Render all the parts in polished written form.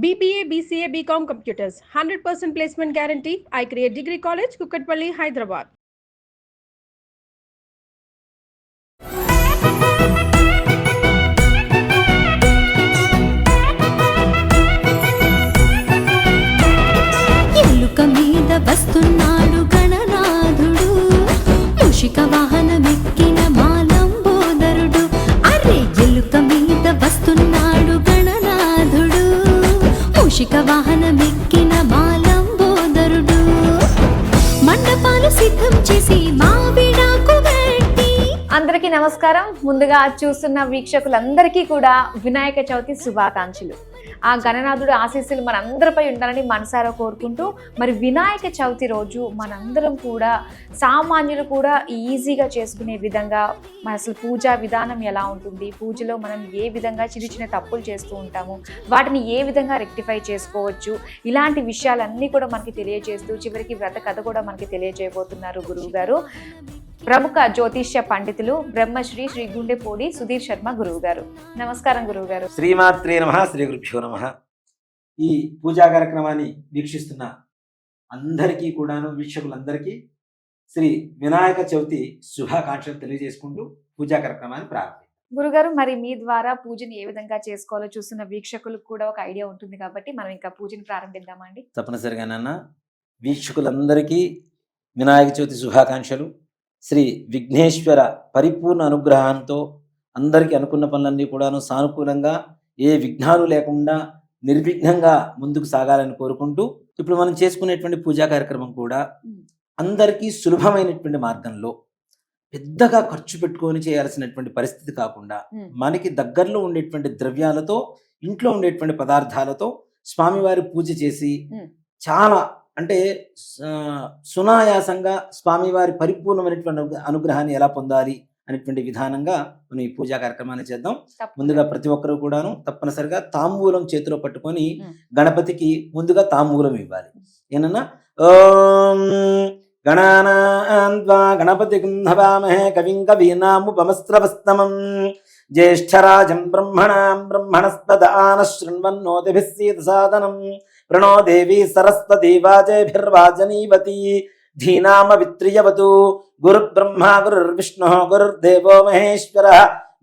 BBA, BCA, BCom Computers, 100% placement guarantee. I create Degree College, Kukatpalli, Hyderabad. ఎలుక మీద వస్తున్నాడు గణనాథుడు, మూషిక వాహనమెక్కిన మాలంబోదరుడు. అరే ఎలుక మీద వస్తున్నాడు గణనాథుడు, మూషిక వాహనమెక్కిన మాలంబోదరుడు. మండపాలు సిద్ధం చేసి మావిడాకు పెట్టి. అందరికీ నమస్కారం. ముందుగా చూస్తున్న వీక్షకులందరికీ కూడా వినాయక చవితి శుభాకాంక్షలు. ఆ గణనాథుడు ఆశీస్సులు మనందరిపై ఉండాలని మనసారా కోరుకుంటూ, మరి వినాయక చవితి రోజు మనందరం కూడా సామాన్యులు కూడా ఈజీగా చేసుకునే విధంగా అసలు పూజా విధానం ఎలా ఉంటుంది, పూజలో మనం ఏ విధంగా చిన్న చిన్న తప్పులు చేస్తూ ఉంటాము, వాటిని ఏ విధంగా రెక్టిఫై చేసుకోవచ్చు, ఇలాంటి విషయాలన్నీ కూడా మనకి తెలియజేస్తూ చివరికి వ్రత కథ కూడా మనకి తెలియజేయబోతున్నారు గురువు గారు. ప్రముఖ జ్యోతిష్య పండితులు బ్రహ్మశ్రీ శ్రీ గుండెపోడి సుధీర్ శర్మ గురువు గారు. నమస్కారం గురువు గారు. శ్రీమాత్రే నమః, శ్రీ గురుభ్యో నమః. ఈ పూజా కార్యక్రమాన్ని వీక్షిస్తున్న అందరికీ కూడాను, వీక్షకులందరికీ శ్రీ వినాయక చవితి శుభాకాంక్షలు తెలియజేసుకుంటూ పూజా కార్యక్రమాన్ని ప్రారంభించారు. గురుగారు, మరి మీ ద్వారా పూజను ఏ విధంగా చేసుకోవాలో చూస్తున్న వీక్షకులకు కూడా ఒక ఐడియా ఉంటుంది కాబట్టి మనం ఇంకా పూజను ప్రారంభిద్దామండి. తప్పనిసరిగానన్నా వీక్షకులందరికీ వినాయక చవితి శుభాకాంక్షలు. శ్రీ విఘ్నేశ్వర పరిపూర్ణ అనుగ్రహంతో అందరికీ అనుకున్న పనులన్నీ కూడాను సానుకూలంగా, ఏ విఘ్నాలు లేకుండా నిర్విఘ్నంగా ముందుకు సాగాలని కోరుకుంటూ, ఇప్పుడు మనం చేసుకునేటువంటి పూజా కార్యక్రమం కూడా అందరికీ సులభమైనటువంటి మార్గంలో, పెద్దగా ఖర్చు పెట్టుకొని చేయాల్సినటువంటి పరిస్థితి కాకుండా, మనకి దగ్గరలో ఉండేటువంటి ద్రవ్యాలతో, ఇంట్లో ఉండేటువంటి పదార్థాలతో స్వామివారి పూజ చేసి చాలా అంటే సునాయాసంగా స్వామివారి పరిపూర్ణమైనటువంటి అనుగ్రహాన్ని ఎలా పొందాలి అనేటువంటి విధానంగా మనం ఈ పూజా కార్యక్రమాన్ని చేద్దాం. ముందుగా ప్రతి ఒక్కరు కూడాను తప్పనిసరిగా తాంబూలం చేతిలో పట్టుకొని గణపతికి ముందుగా తాంబూలం ఇవ్వాలి. ఏనన్నా ఓం గణానాన్వా గణపతిం హవామహే కవిం కవీనాముపమస్రవస్తమం జ్యేష్ఠరాజం బ్రహ్మణాం బ్రహ్మణస్పద ఆనశృణ్వన్నోతిభిः సీదసాదనం ప్రణో దేవీ సరస్వతీ వాజేభిర్వాజనీవతి ధీనామ విత్రియవతు. గురుర్బ్రహ్మా గురుర్విష్ణుః గురుర్దేవో మహేశ్వరః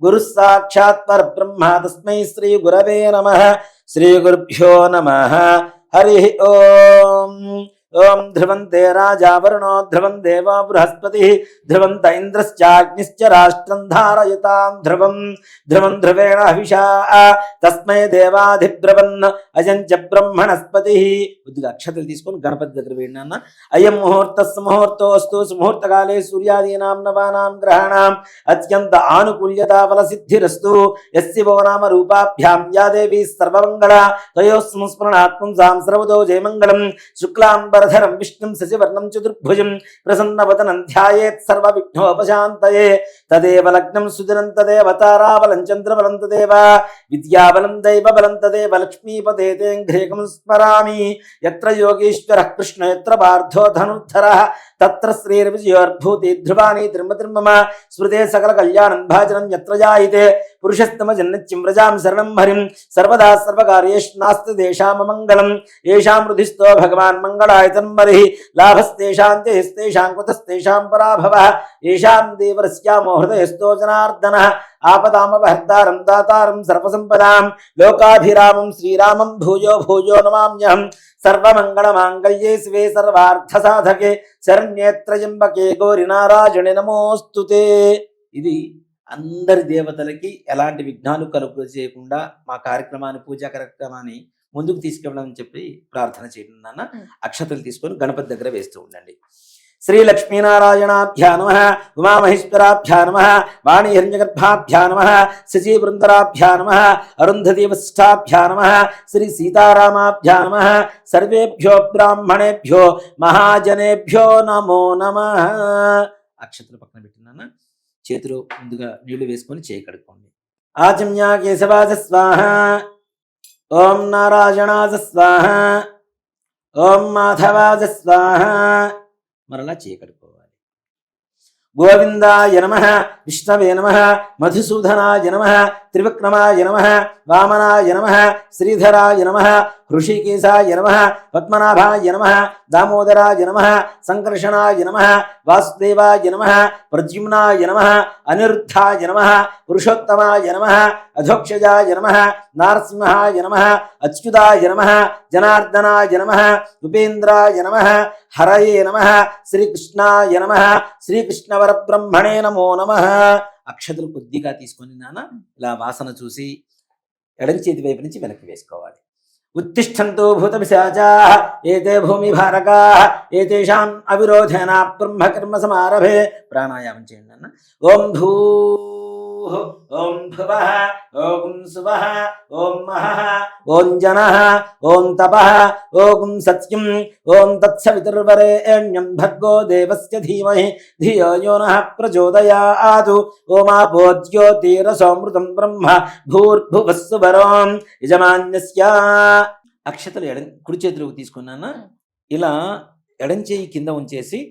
గురుః సాక్షాత్ పరబ్రహ్మ తస్మై శ్రీ గురవే నమః. శ్రీ గురుభ్యో నమః. హరి ఓం. ఓం ధ్రువంతే రాజా వరుణో ధ్రువం దేవో బృహస్పతిః ధ్రువంత ఇంద్రశ్చాగ్నిశ్చ రాష్ట్రం ధారయతాం ధ్రువం. ధ్రువం ధ్రువేణ హవిషా తస్మై దేవాధిబ్రవన్ అయం చ బ్రహ్మణస్పతిః. కొద్దిగా అక్షతలు తీసుకొని గణపతి దగ్గర వేడినాన్న. అయం ముహూర్తస్సు ముహూర్తోస్తు సుముహూర్తకాలే సూర్యాదీనాం నవానాం గ్రహాణాం అత్యంత ఆనుకూల్యతా ఫలసిద్ధిరస్తు. యస్య నామ రూపాభ్యాం యా దేవీ సర్వమంగళ తయోస్మ స్మరణాత్మం సాం సర్వదో జయమంగళం. శుక్లాంబరధరం విష్ణుం శశివర్ణం చతుర్భుజం ప్రసన్నవదనం ధ్యాయేత్ సర్వవిఘ్నోపశాంతయే. తదేవ లగ్నం సుదినం తదేవ తారాబలం చంద్రబలం తదేవ విద్యాబలం దైవబలం తదేవ లక్ష్మీపతే తేంఘ్రేకం స్మరామి. యత్ర యోగీశ్వరః కృష్ణ యత్ర పార్థో ధనుర్ధరః తత్ర శ్రీర్విజయోర్భూతి ధ్రువాణి త్రిమమ స్మృతే సకల కళ్యాణం భాజనం యత్ర జాయితే పురుషస్తమ జన్మత్యం వ్రజాం శరణం హరిం. సర్వదా సర్వకార్యేషు నాస్తి దేశామ మంగళం. ఏషాం హృదిస్థో భగవాన్ మంగళాయ తన్మరిః లాభస్తేషాం తేస్తేషాం కుతస్తేషాం పరాభవః. ఏషాం దేవరస్యామో హృదయస్థో జనార్దనః ఆపదామపహర్తారం దాతారం సర్వసంపదాం లోకాభిరామం శ్రీరామం భూయో భూయో నమామ్యహం. సర్వమంగళమాంగళ్యే శివే సర్వార్థసాధకే శరణ్యే త్రయంబకే గౌరి నారాయణి నమోస్తుతే. ఇది అందరి దేవతలకి ఎలాంటి విఘ్నాలు కలుగు చేయకుండా మా కార్యక్రమాన్ని, పూజా కార్యక్రమాన్ని ముందుకు తీసుకెళ్ళాలని చెప్పి ప్రార్థన చేయడం నాన్న. అక్షతలు తీసుకొని గణపతి దగ్గర వేస్తూ ఉండండి. శ్రీ లక్ష్మీనారాయణాభ్యా నమః. ఉమామహేశ్వరాభ్యా నమః. వాణి హిరణ్యగర్భాభ్యా నమః. శచీవృందరాభ్యా నమః. అరుంధతీ వశిష్ఠాభ్యా నమః. శ్రీ సీతారామాభ్యా నమః. సర్వేభ్యో బ్రాహ్మణేభ్యో మహాజనేభ్యో నమో నమః. అక్షతలు పక్కన పెట్టినాన్న. చేతిలో ముందుగా నీళ్లు వేసుకొని చేయి కడుక్కోండి. ఆచమ్యా కేశవాజ స్వాహ. ఓం నారాయణాజ స్వాహ. ఓం మాధవాజ స్వాహ. మరలా చేయి కడుక్కోవాలి. గోవిందాయ నమః, విష్ణవే నమః, మధుసూదనాయ నమః, త్రివిక్రమాయ నమః, వామనాయ నమః, శ్రీధరాయ నమః, హృషికేశాయ నమః, పద్మనాభాయ నమః, దామోదరాయ నమః, సంకర్షణాయ నమః, వాసుదేవాయ నమః, ప్రద్యుమ్నాయ నమః, అనిరుద్ధాయ నమః, పురుషోత్తమాయ నమః, అధోక్షజాయ నమః, నారసింహాయ నమః, అచ్యుతాయ నమః, జనార్దనాయ నమః, ఉపేంద్రాయ నమః, హరయే నమః, శ్రీకృష్ణాయ నమః, శ్రీకృష్ణ పరబ్రహ్మణే నమో నమః. అక్షతలు కొద్దిగా తీసుకొని నాన్న ఇలా వాసన చూసి ఎడం చేతి వైపు నుంచి వెనక్కి వేసుకోవాలి. ఉత్తిష్టంతో భూతపిశాచాః ఏతే భూమి భారకాః ఏతేషాం అవిరోధేన బ్రహ్మకర్మ సమారభే. ప్రాణాయామం చేయండి అన్న. ఓం భూః, ఓం భువః, ఓం సువః, ఓం మహః, ఓం జనః, ఓం తపః, ఓం సత్యం, ఓం తత్సవితుర్వరేణ్యం భర్గో దేవస్య ధీమహి ధియో యో నః ప్రచోదయాత్. ఓమాపో జ్యోతిరసోమృతం బ్రహ్మ భూర్భువస్సు వరోం యజమాన్యస్య. అక్షతలు కుడి చేతిలోకి తీసుకున్నాను. ఇలా ఎడం చేయి కింద ఉంచేసి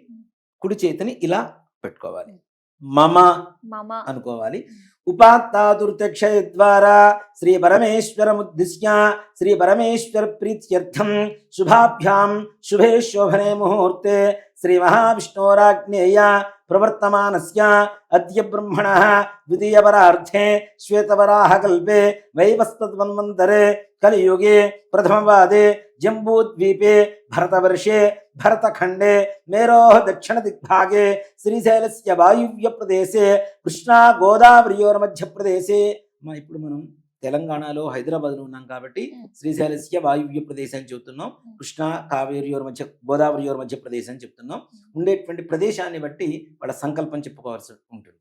కుడి చేతిని ఇలా పెట్టుకోవాలి. మమ అనుకోవాలి. ఉపాత్తాదుర్తక్షయ ద్వారా శ్రీ పరమేశ్వరముద్దిశ్య శ్రీ పరమేశ్వర ప్రీత్యర్థం శుభాభ్యాం శుభే శోభనే ముహూర్తే శ్రీ మహావిష్ణోరాజ్ఞేయ ప్రవర్తమానస్య అద్య బ్రహ్మణః ద్వితీయ పరార్థే శ్వేతవరాహకల్పే వైవస్వతన్వంతరే కలియుగే ప్రథమవాదే జంబూద్వీపే భరతవర్షే భరతఖండే మేరోః దక్షిణ దిగ్భాగే శ్రీశైలస్య వాయువ్య ప్రదేశే కృష్ణా గోదావరియోర్మధ్య ప్రదేశే. ఇప్పుడు మనం తెలంగాణలో హైదరాబాద్లో ఉన్నాం కాబట్టి శ్రీశైలస్య వాయువ్య ప్రదేశం చెప్తున్నాం, కృష్ణా కావేరియోర్ మధ్య గోదావరియోర్ మధ్య ప్రదేశం చెప్తున్నాం. ఉండేటువంటి ప్రదేశాన్ని బట్టి వాళ్ళ సంకల్పం చెప్పుకోవాల్సి ఉంటుంది.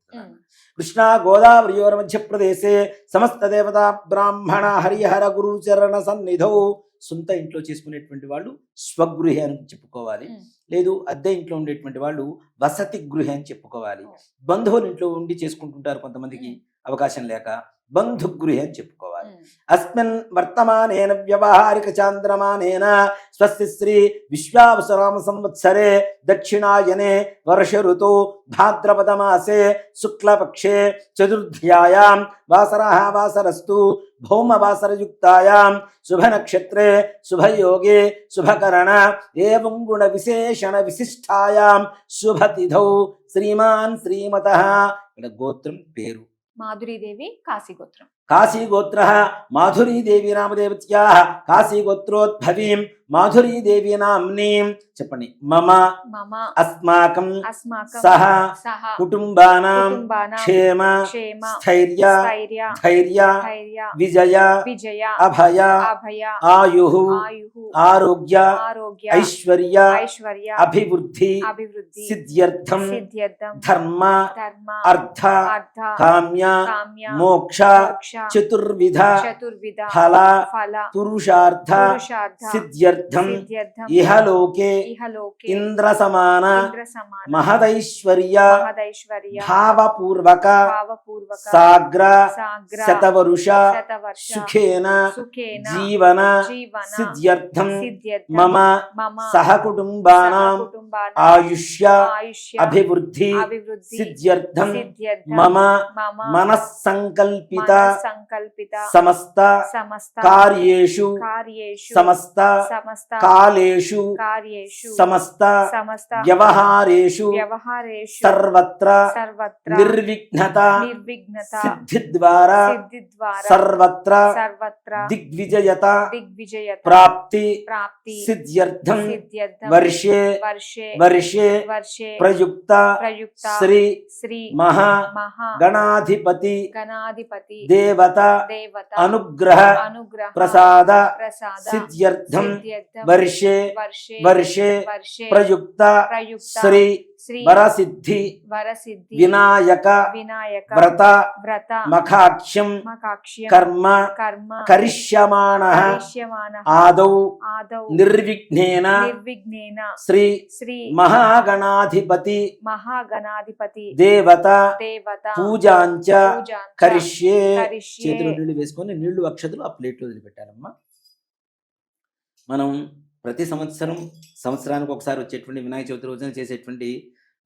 కృష్ణా గోదావరియోర్ మధ్య ప్రదేశే సమస్త దేవతా బ్రాహ్మణ హరిహర గురుచరణ సన్నిధౌ. సొంత ఇంట్లో చేసుకునేటువంటి వాళ్ళు స్వగృహ అని చెప్పుకోవాలి. లేదు అద్దె ఇంట్లో ఉండేటువంటి వాళ్ళు వసతి గృహ అని చెప్పుకోవాలి. బంధువుల ఇంట్లో ఉండి చేసుకుంటుంటారు కొంతమందికి అవకాశం లేక, బంధుగృహ అని చెప్పుకోవాలి. అస్మిన్ వర్తమానేన వ్యవహారిక చాంద్రమానేన స్వస్తి శ్రీ విశ్వావసరామ సంవత్సరే దక్షిణాయనే వర్ష ఋతౌ భాద్రపద మాసే శుక్లపక్షే చతుర్థ్యాయాం వాసరః వాసరస్తు భౌమవాసరయుక్తాయాం శుభనక్షత్రే శుభయోగే శుభకరణ ఏవం గుణ విశేషణ విశిష్టాయాం శుభతిథౌ శ్రీమాన్ శ్రీమతః. ఇక్కడ గోత్రం పేరు మాధురీదేవి, కాశీగోత్రం. కాశీగోత్ర మాధురీదేవి నామదేవత్యాః కాశీగోత్రోద్భవీం మాధురీదేవి నామ్నీం. చెప్పండి. మమ అస్మాకం సహ కుటుంబానాం క్షేమ స్థైర్య ధైర్య విజయ అభయ ఆయుః ఆరోగ్య ఐశ్వర్య అభివృద్ధి సిద్ధ్యర్థం ధర్మ అర్థ కామ్య మోక్ష చతుర్విధ ఫల పురుషార్థ సిద్ధ్యర్థం ఇహలోకే ఇంద్ర సమాన మహదైశ్వర్య భావపూర్వక సాగ్ర శతవరుష సుఖేన జీవన సిద్ధ్యర్థం మమ సహకుటుంబానాం ఆయుష్య అభివృద్ధి సిద్ధ్యర్థం మమ మనస్సంకల్పిత సమస్త కార్యేషు సమస్త కాలేషు సమస్త వ్యవహారేషు సర్వత్ర నిర్విఘ్నత సిద్ధిద్వారా సర్వత్ర దిగ్విజయత ప్రాప్తి సిద్ధ్యర్థం వర్షే వర్షే ప్రయుక్త శ్రీ మహా గణాధిపతి దేవత అనుగ్రహ ప్రసాద సిద్ధ్యర్థం వర్షే వర్షే ప్రయుక్త శ్రీ వరసిద్ధి వినాయక వ్రత మఖాక్ష్యం కర్మ కరిష్యమాణః ఆదౌ నిర్విఘ్నేన శ్రీ మహాగణాధిపతి దేవత పూజాంచ కరిష్యే. చేతులు నీళ్లు వేసుకొని నీళ్లు అక్షతలు ఆ ప్లేట్లో వదిలిపెట్టాలమ్మా. మనం ప్రతి సంవత్సరానికి ఒకసారి వచ్చేటువంటి వినాయక చవితి రోజున చేసేటువంటి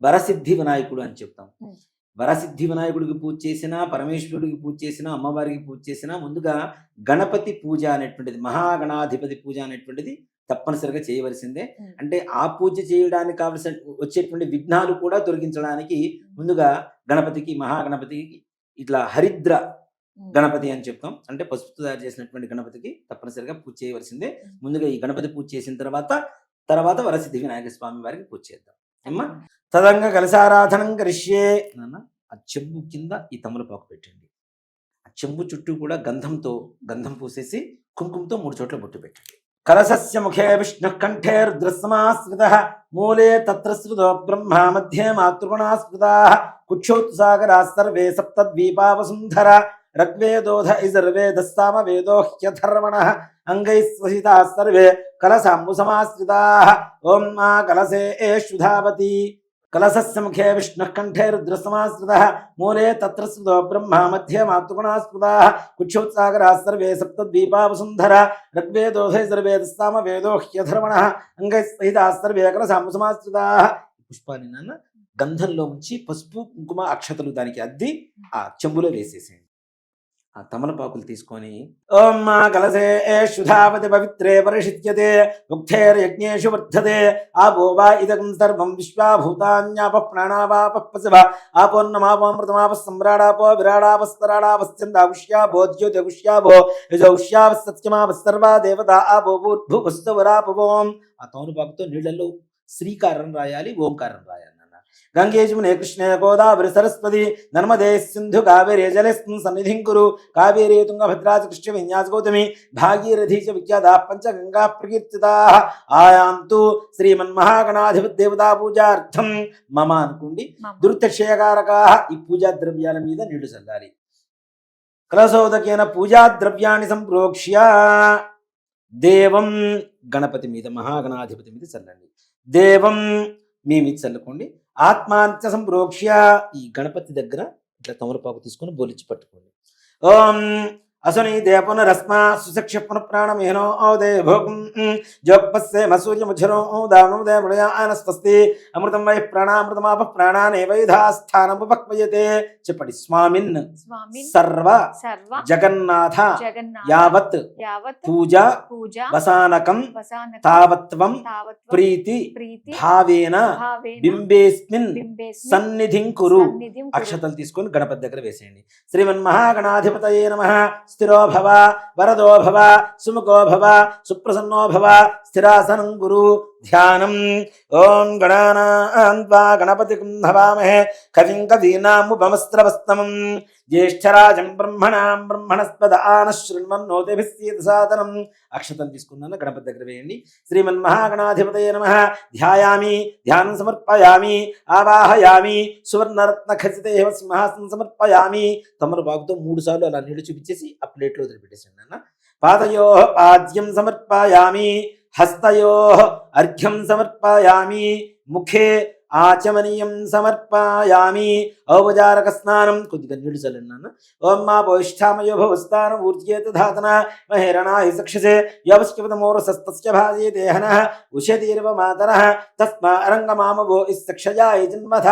వరసిద్ధి వినాయకుడు అని చెప్తాం. Hmm. వరసిద్ధి వినాయకుడికి పూజ చేసినా, పరమేశ్వరుడికి పూజ చేసినా, అమ్మవారికి పూజ చేసినా ముందుగా గణపతి పూజ అనేటువంటిది, మహాగణాధిపతి పూజ అనేటువంటిది తప్పనిసరిగా చేయవలసిందే. అంటే ఆ పూజ చేయడానికి కావలసిన వచ్చేటువంటి విఘ్నాలు కూడా తొలగించడానికి ముందుగా గణపతికి, మహాగణపతికి ఇట్లా హరిద్ర గణపతి అని చెప్తాం. అంటే పసుపు తయారు చేసినటువంటి గణపతికి తప్పనిసరిగా పూజ చేయవలసిందే. ముందుగా ఈ గణపతి పూజ చేసిన తర్వాత వరసిద్ధి వినాయక స్వామి వారికి పూజ చేద్దాం అమ్మా. తదంగా కలశారాధనం కరిష్యే నాన్న. ఆ చెంబు కింద ఈ తమలపాకు పెట్టండి. ఆ చెంబు చుట్టూ కూడా గంధం పూసేసి కుంకుమతో 3 చోట్ల బొట్టు పెట్టండి. కలశస్య ముఖే విష్ణు కంఠే రుద్రసమాశ్రితః మూలే తత్ర శ్రుతో బ్రహ్మ మధ్యే మాతృగుణాస్మృతా కుక్షోత్సాగరాः సర్వే సప్తద్వీపా వసుంధరా ఋగ్వేదోధ ఇజర్వేదः సామవేదో హ్యధర్వణః అంగైః స్వసితాः సర్వే కలశాంబు సమాశ్రితాः ఓం మా కలశేషుధావతి. కలశస్య ముఖే విష్ణుః కంఠే రుద్రసమాశ్రితః మూలే తత్ర శ్రుతో బ్రహ్మ మధ్యే మాతృగుణాస్మృతాः కుక్షోత్సాగరాः సర్వే సప్తద్వీపా వసుంధరా ఋగ్వేదోధై సర్వేదः సామవేదో హ్యధర్వణః అంగైః సహితాः సర్వే కలశాంబు సమాశ్రితాः. పుష్పాన్ని నాన్న గంధంలో ఉంచి పసుపు కుంకుమ అక్షతలు దానికి అద్ది ఆ చెంబులో వేసేసేయండి. ఆ తమలపాకులు తీసుకొని ఓం మా కలశేషుధావతి పవిత్రే పరిషిధ్యతే ముక్తేర్యజ్ఞేషు వర్ధతే ఆపో వా ఇదకం సర్వం విశ్వాభూతాన్యాప ప్రాణావాపస్వ ఆపోన్నమాపోమృతమాప సమ్రాడాపో విరాడాపస్తరాడాపశ్చందాగుష్యాభో జ్యోతిగుష్యాభో యజౌష్యావసత్యమాపసర్వా దేవత ఆపో భూర్భువస్సువరాపవోం. ఆ తమలపాకుతో నీళ్లలో శ్రీకారం రాయాలి, ఓంకారం రాయాలి. గంగేజమునే కృష్ణే గోదావరి సరస్వతి నర్మదే సింధు కావేరే జలస్మిన్ సన్నిధిం కురు కావేరే తుంగభద్రా చ కృష్ణ విన్యాస గౌతమి భాగీరథీ చ విఖ్యాతా పంచగంగా ప్రకీర్తితాః ఆయాంతు శ్రీమన్మహాగణాధిపతి దేవతా పూజార్థం మమ అనుకోండి. దుర్తక్షయకారకాః ఈ పూజా ద్రవ్యాల మీద నీళ్లు చల్లాలి. కలశోదకేన పూజా ద్రవ్యాన్ని సంప్రోక్ష్య దేవం గణపతి మీద, మహాగణాధిపతి మీద చల్లండి. దేవం మీ మీద చల్లుకోండి. ఆత్మాంత్య సంప్రోక్ష్య ఈ గణపతి దగ్గర ఇట్లా తమలపాకు తీసుకొని బోలిచ్చి పట్టుకోండి. ఓం అసునీదే పునరస్మా సుశక్ష పునఃప్రాణమేనో దే భోగం జోపస్సే మసూర్యముఝరో దానోదే ప్రళయాన స్వస్తి అమృతం వై ప్రాణామృతమాప ప్రాణానే వైధాస్థానముపక్వయతే. చెప్పండి. స్వామిన్ సర్వ జగన్నాథ యావత్ పూజ వసానకం తావత్వం ప్రీతి భావేన బింబేస్మిన్ సన్నిధిం కురు. అక్షతలు తీసుకొని గణపతి దగ్గర వేసేయండి. శ్రీమన్మహాగణాధిపతయే నమః. స్థిరో భవ వరదో భవ సుముఖో భవ సుప్రసన్నో భవ స్థిరాసనం గురు. ధ్యానం. ఓం గణానాం త్వా గణపతిం హవామహే కవిం కవీనాముపమస్త్రవస్తమం జ్యేష్ఠరాజం బ్రహ్మణాం బ్రహ్మణస్పద ఆనశృణ్వన్నోతిభిస్సీదసాదనం. అక్షతలు తీసుకున్నాను, గణపతి దగ్గర వేయండి. శ్రీమన్మహాగణాధిపతయే నమః. ధ్యాయామి, ధ్యానం సమర్పయామి, ఆవాహయామి, సువర్ణరత్న ఖచ్చితే సింహాసనం సమర్పయామి. తమలపాకుతో 3 సార్లు అలా నీళ్లు చూపించేసి ఆ ప్లేట్లో వదిలిపెట్టేసాను నాన్న. పాదయో పాద్యం సమర్పయామి, హస్తయో అర్ఘ్యం సమర్పయామి, ముఖే ఆచమనీయం సమర్పయామి. ఔపచారక స్నానం. కొద్దిగా నీళ్లు చల్లండి నాన్న. ఓం మా పోయిష్టామయో భవస్థానం ఊర్జేత ధాతన మహేరణాహి సక్షసే యవశ్చవతమోరసస్తస్య భాజే దేహనః ఉషతీర్వ మాతరః తస్మా అరంగమామవో ఇస్సక్షయాయ జన్మథ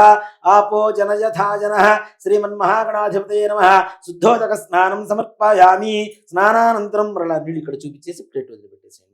ఆపో జనయథా జనః. శ్రీమన్మహాగణాధిపతయే నమః. శుద్ధోదక స్నానం సమర్పయామి. స్నానానంతరం మరలా నీళ్ళు ఇక్కడ చూపించేసి ప్లేట్ వదిలిపెట్టేసేయండి.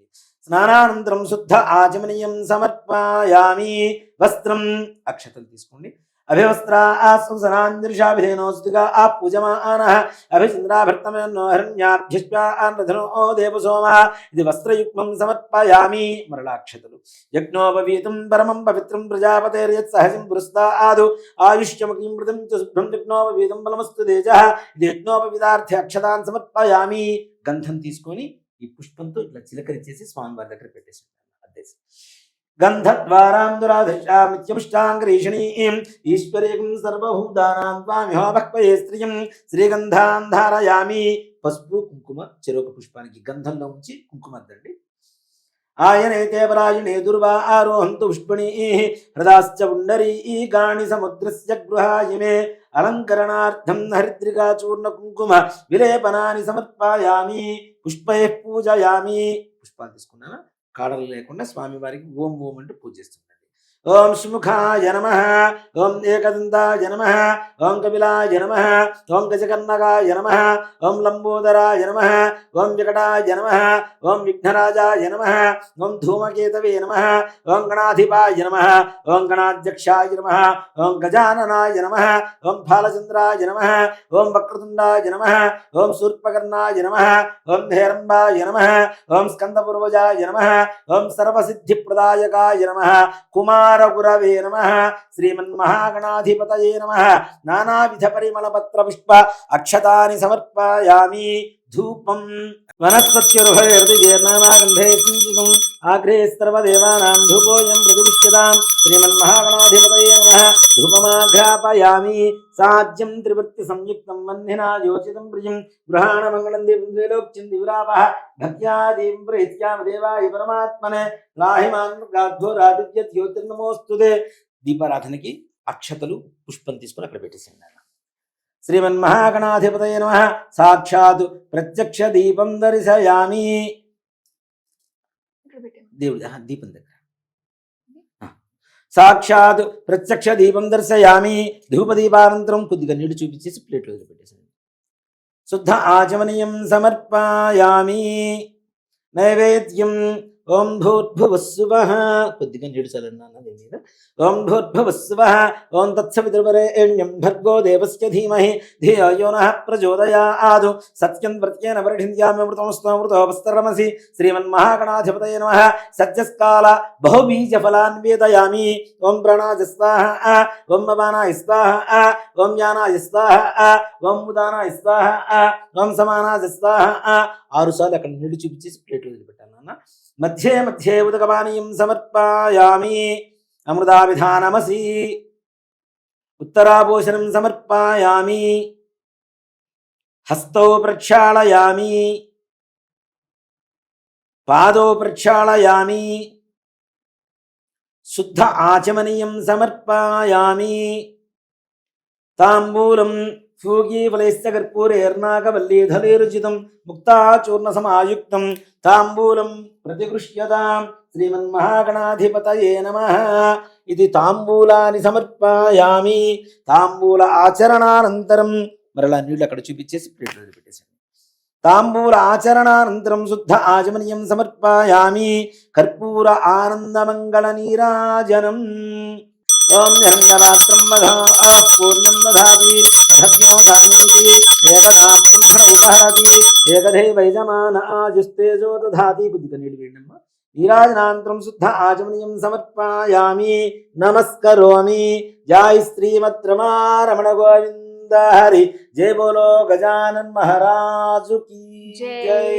స్నానానంతరం శుద్ధ ఆచమనీయం సమర్పయామి. వస్త్రం. అక్షతలు తీసుకోండి. అభివస్త్రా ఆసనాంజృషాభిధేనోస్తుగా ఆ పూజమానః అభిచంద్రాభర్తమేన్నో హరణ్యాభ్యశ్వానో దేవసోమ. ఇది వస్త్రయుగ్మం సమర్పయామి. మరలా అక్షతలు. యజ్ఞోపవీతం పరమం పవిత్రం ప్రజాపతేర్యత్ సహజం పురస్తాదు ఆయుష్యమకీం మృతం చ శుభ్రం యజ్ఞోపవీతం బలమస్తు తేజః. ఇది యజ్ఞోపవీతార్థ అక్షతాన్ సమర్పయామి. గంధం తీసుకొని ఈ పుష్పంతో ఇట్లా చిలకరించేసి స్వామివారి దగ్గర పెట్టేసి అద్దేసి గంధద్వారాందురాధిష్టామిత్యపుష్టాంగరీషణీం ఈశ్వరీం సర్వభూతానాం త్వామిహోపక్వయే స్త్రియం శ్రీగంధాం ధారయామి. పసుపు కుంకుమ చెరొక పుష్పానికి గంధంలో ఉంచి కుంకుమ అద్దండి. ఆయనైతే పరాయణే దుర్వా ఆరోహంతు పుష్పణీ హృదాశ్చ పుండరీకాణి సముద్రస్య గృహాయిమే అలంకరణార్థం హరిద్రికా చూర్ణ కుంకుమ విలేపనాని సమర్పయామి. పుష్పై పూజయామి. పుష్పాలు తీసుకున్నాను, కాడలు లేకుండా స్వామివారికి ఓం ఓం అంటూ పూజ చేస్తుండండి. ఓం శుముఖాయ నమః, ఓం ఏకదంతాయ నమః, ఓం కపిలాయ నమః, ఓం గజకర్ణకాయ నమః, ఓం లంబోదరాయ నమః, ఓం వికటాయ నమః, ఓం విఘ్నరాజాయ నమః, ఓం ధూమకేతవే నమః, ఓం గణాధిపాయ నమః, ఓం గణాధ్యక్షాయ నమః, ఓం గజాననాయ నమః, ఓం ఫాలచంద్రాయ నమః, ఓం వక్రతుండాయ నమః, ఓం శూర్పకర్ణాయ నమః, ఓం హేరంబాయ నమః, ఓం స్కందపూర్వజాయ నమః, ఓం సర్వసిద్ధిప్రదాయకాయ నమః, కుమారగురవే నమః, శ్రీమన్మహాగణాధిపతయే నమః. నానావిధ పరిమళ పత్ర పుష్ప అక్షతాని సమర్పయామి. ధూపం వనస్పత్యుర్భయర్దిగేర్నానాగంధే సించుతం ఆగ్రే సర్వదేవానాం ధూపోయం మృదువిష్యతాం. శ్రీమన్మహాగణాధిపతయే నమః. ధూపమాఘ్రాపయామి. సాజ్యం త్రివృత్తి సంయుక్తం వన్నినా యోచితం ప్రియం గృహాణమంగళం దీపం త్రైలోక్యం దివిరాపః భక్త్యాదీం ప్రీత్యామ దేవాయ పరమాత్మనే రాహిమాన్ గాధ్వోరాదిత్యోతిర్నమోస్తుతే. దీపారాధనకి అక్షతలు పుష్పం తీసుకుని అక్కడ పెట్టేసింది. శ్రీమన్మహాగణాధిపతయే నమః. సాక్షాత్ ప్రత్యక్ష దీపం దర్శయామి. దేవుడి దీపం దగ్గర సాక్షాత్ ప్రత్యక్ష దీపం దర్శయామి. ధూపదీపానంతరం కొద్దిగా నీళ్లు చూపించేసి ప్లేట్లో పెట్టేసింది. శుద్ధ ఆచమనీయం సమర్పయామి. నైవేద్యం ఓం భూర్భువస్సువః. కొద్దిగా నీడు చల్లన్నా దీని మీద. ఓం భూర్భువస్సువః. ఓం తత్సవితుర్వరేణ్యం భర్గో దేవస్య ధీమహి ధియో యో నః ప్రచోదయాత్. సత్యం ప్రత్యేన పరిణింద్యామ్యమృతమస్తోపస్తరమసి. శ్రీమన్మహాగణాధిపతయే నమః. సత్యస్కాల బహుబీజఫలాన్ వేదయామి. ఓం ప్రాణాయ స్వాహ, ఓం అపానాయ స్వాహ, ఓం యానాయ స్వాహ, ఓం ఉదానాయ స్వాహ, ఓం సమానాయ స్వాహ. 6 సార్లు అక్కడ నీళ్లు చూపించేసి ప్లేట్లో వదిలిపెట్టాను నాన్న. మధ్యే మధ్యే ఉదకపానీయం సమర్పయామి. అమృతావిధానమసి. ఉత్తరాభూషణం సమర్పయామి. హస్తౌ ప్రక్షాళయామి. పాదౌ ప్రక్షాళయామి. శుద్ధ ఆచమనీయం సమర్పయామి. తాంబూలం ఫూగీఫలైశ్చ కర్పూరేర్నాకవల్లీధలేరుచితం ముక్తాచూర్ణ సమాయుక్తం తాంబూలం ప్రతిగృహ్యతాం. శ్రీమన్మహాగణాధిపతయే నమః. ఇది తాంబూలాన్ని సమర్పయామి. తాంబూల ఆచరణానంతరం మరలా నీళ్ళు అక్కడ చూపించేసి ప్లేట్లో పెట్టేసాను. తాంబూల ఆచరణానంతరం శుద్ధ ఆచమనీయం సమర్పయామి. కర్పూర ఆనందమంగళ నీరాజనం. ఓం నిరంజనాత్రం పూర్ణం దధాతి దధత్యాగామితి ఏకదా బ్రహ్మణ ఉపహరతి ఏకదేవైజమాన ఆజుస్తేజో దధాతి. కొద్దిగా నీళ్ళు వేయండమ్మ. నీరాజనానంతరం శుద్ధ ఆచమనీయం సమర్పయామి. నమస్కరోమి. జై శ్రీమద్రమారమణ గోవింద హరి. జయ బోలో గజానన్ మహారాజు కీ జై.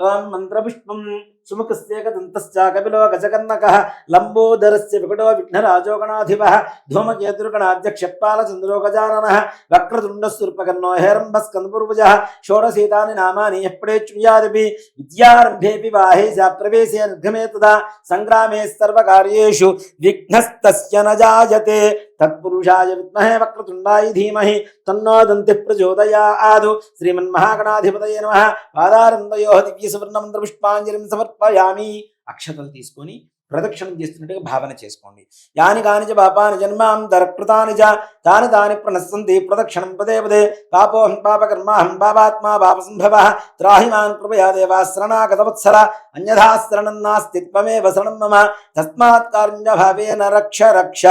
ఓం మంత్రపుష్పం సుముఖస్యేకదంతశ్చ కపిలో గజకర్ణకః లంబోదరస్య వికటో విఘ్నరాజో గణాధిపః ధూమకేతుర్గణాధ్యక్షపాలచంద్రో గజాననః వక్రతుండస్సుర్పకర్ణో హేరంబస్కందపూర్వజः షోడశేతాని నామాని ఎప్పుడేచ్చుయాదపి విద్యారంభేపి వాహే ప్రవేశే నిర్గమే తదా సంగ్రామే సర్వకార్యేషు విఘ్నస్తస్య న జాయతే. తత్పురుషాయ విద్మహే వక్రతుండాయ ధీమహి తన్నో దంతిః ప్రచోదయాత్. శ్రీమన్మహాగణాధిపతయే నమః. పాదారందయోః దివ్యసువర్ణమంత్ర పుష్పాంజలిం సమర్పయామి. అక్షతలు తీసుకొని ప్రదక్షిణం చేస్తున్నట్టుగా భావన చేసుకోండి. యాని కాని చ పాపాని జన్మాంతరకృతాని చ తాని తాని ప్రణశ్యంతి ప్రదక్షిణం పదే పదే. పాపోహం పాపకర్మాహం పాపాత్మా పాపసంభవః త్రాహిమాన్ కృపయా దేవా శరణాగతవత్సల అన్యథా శరణం నాస్తి త్వమేవ శరణం మమ తస్మాత్ కారుణ్యభావేన రక్ష రక్ష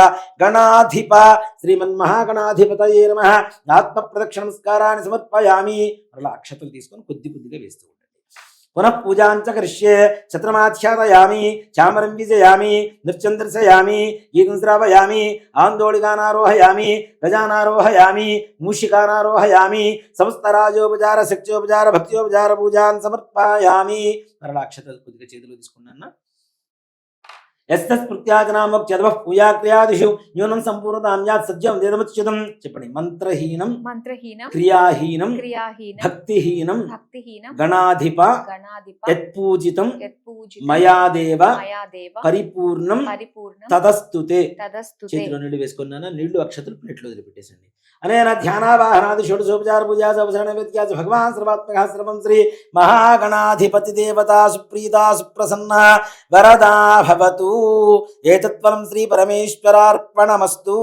గణాధిప. శ్రీమన్మహాగణాధిపతయే నమః. ఆత్మ ప్రదక్షిణ నమస్కారాన్ని సమర్పయామి. అలా అక్షతలు తీసుకొని కొద్ది కొద్దిగా వేస్తూ ఉండండి. పునః పూజాంచ కరిష్యే. ఛత్రమాధ్యాదయామి. చామరం విజయామి. నృత్యం దర్శయామి. గీతం శ్రావయామి. ఆందోళికానారోహయామి. గజానారోహయామి. మూషికానారోహయామి. సమస్తరాజోపచార శక్త్యోపచార భక్త్యోపచార పూజాన్ సమర్పయామి. మరలా అక్షతలు కొద్దిగా చేతిలో తీసుకున్నాను. యస్తస్మృత్యాజనామోక్త్యద్వః పూయాక్రియాదిషు న్యూనం సంపూర్ణతాం యాత్ సజ్జం వేదముచ్యుతం. చెప్పండి. మంత్రహీనం క్రియాహీనం భక్తిహీనం గణాధిప యత్పూజితం మయాదేవ పరిపూర్ణం తదస్తుతే. చేతిలో నీళ్లు వేసుకున్నాను. నీళ్లు అక్షతలు ప్లేట్లో వదిలిపెట్టేసండి. అనేన ధ్యానావాహనాది షోడశోపచార పూజా సవసరణ వ్యత్యాస భగవాన్ సర్వాత్మక సర్వం శ్రీ మహాగణాధిపతి దేవతా సుప్రీతా సుప్రసన్న వరదా భవతు. ఏతత్ఫలం శ్రీ పరమేశ్వరార్పణమస్తు.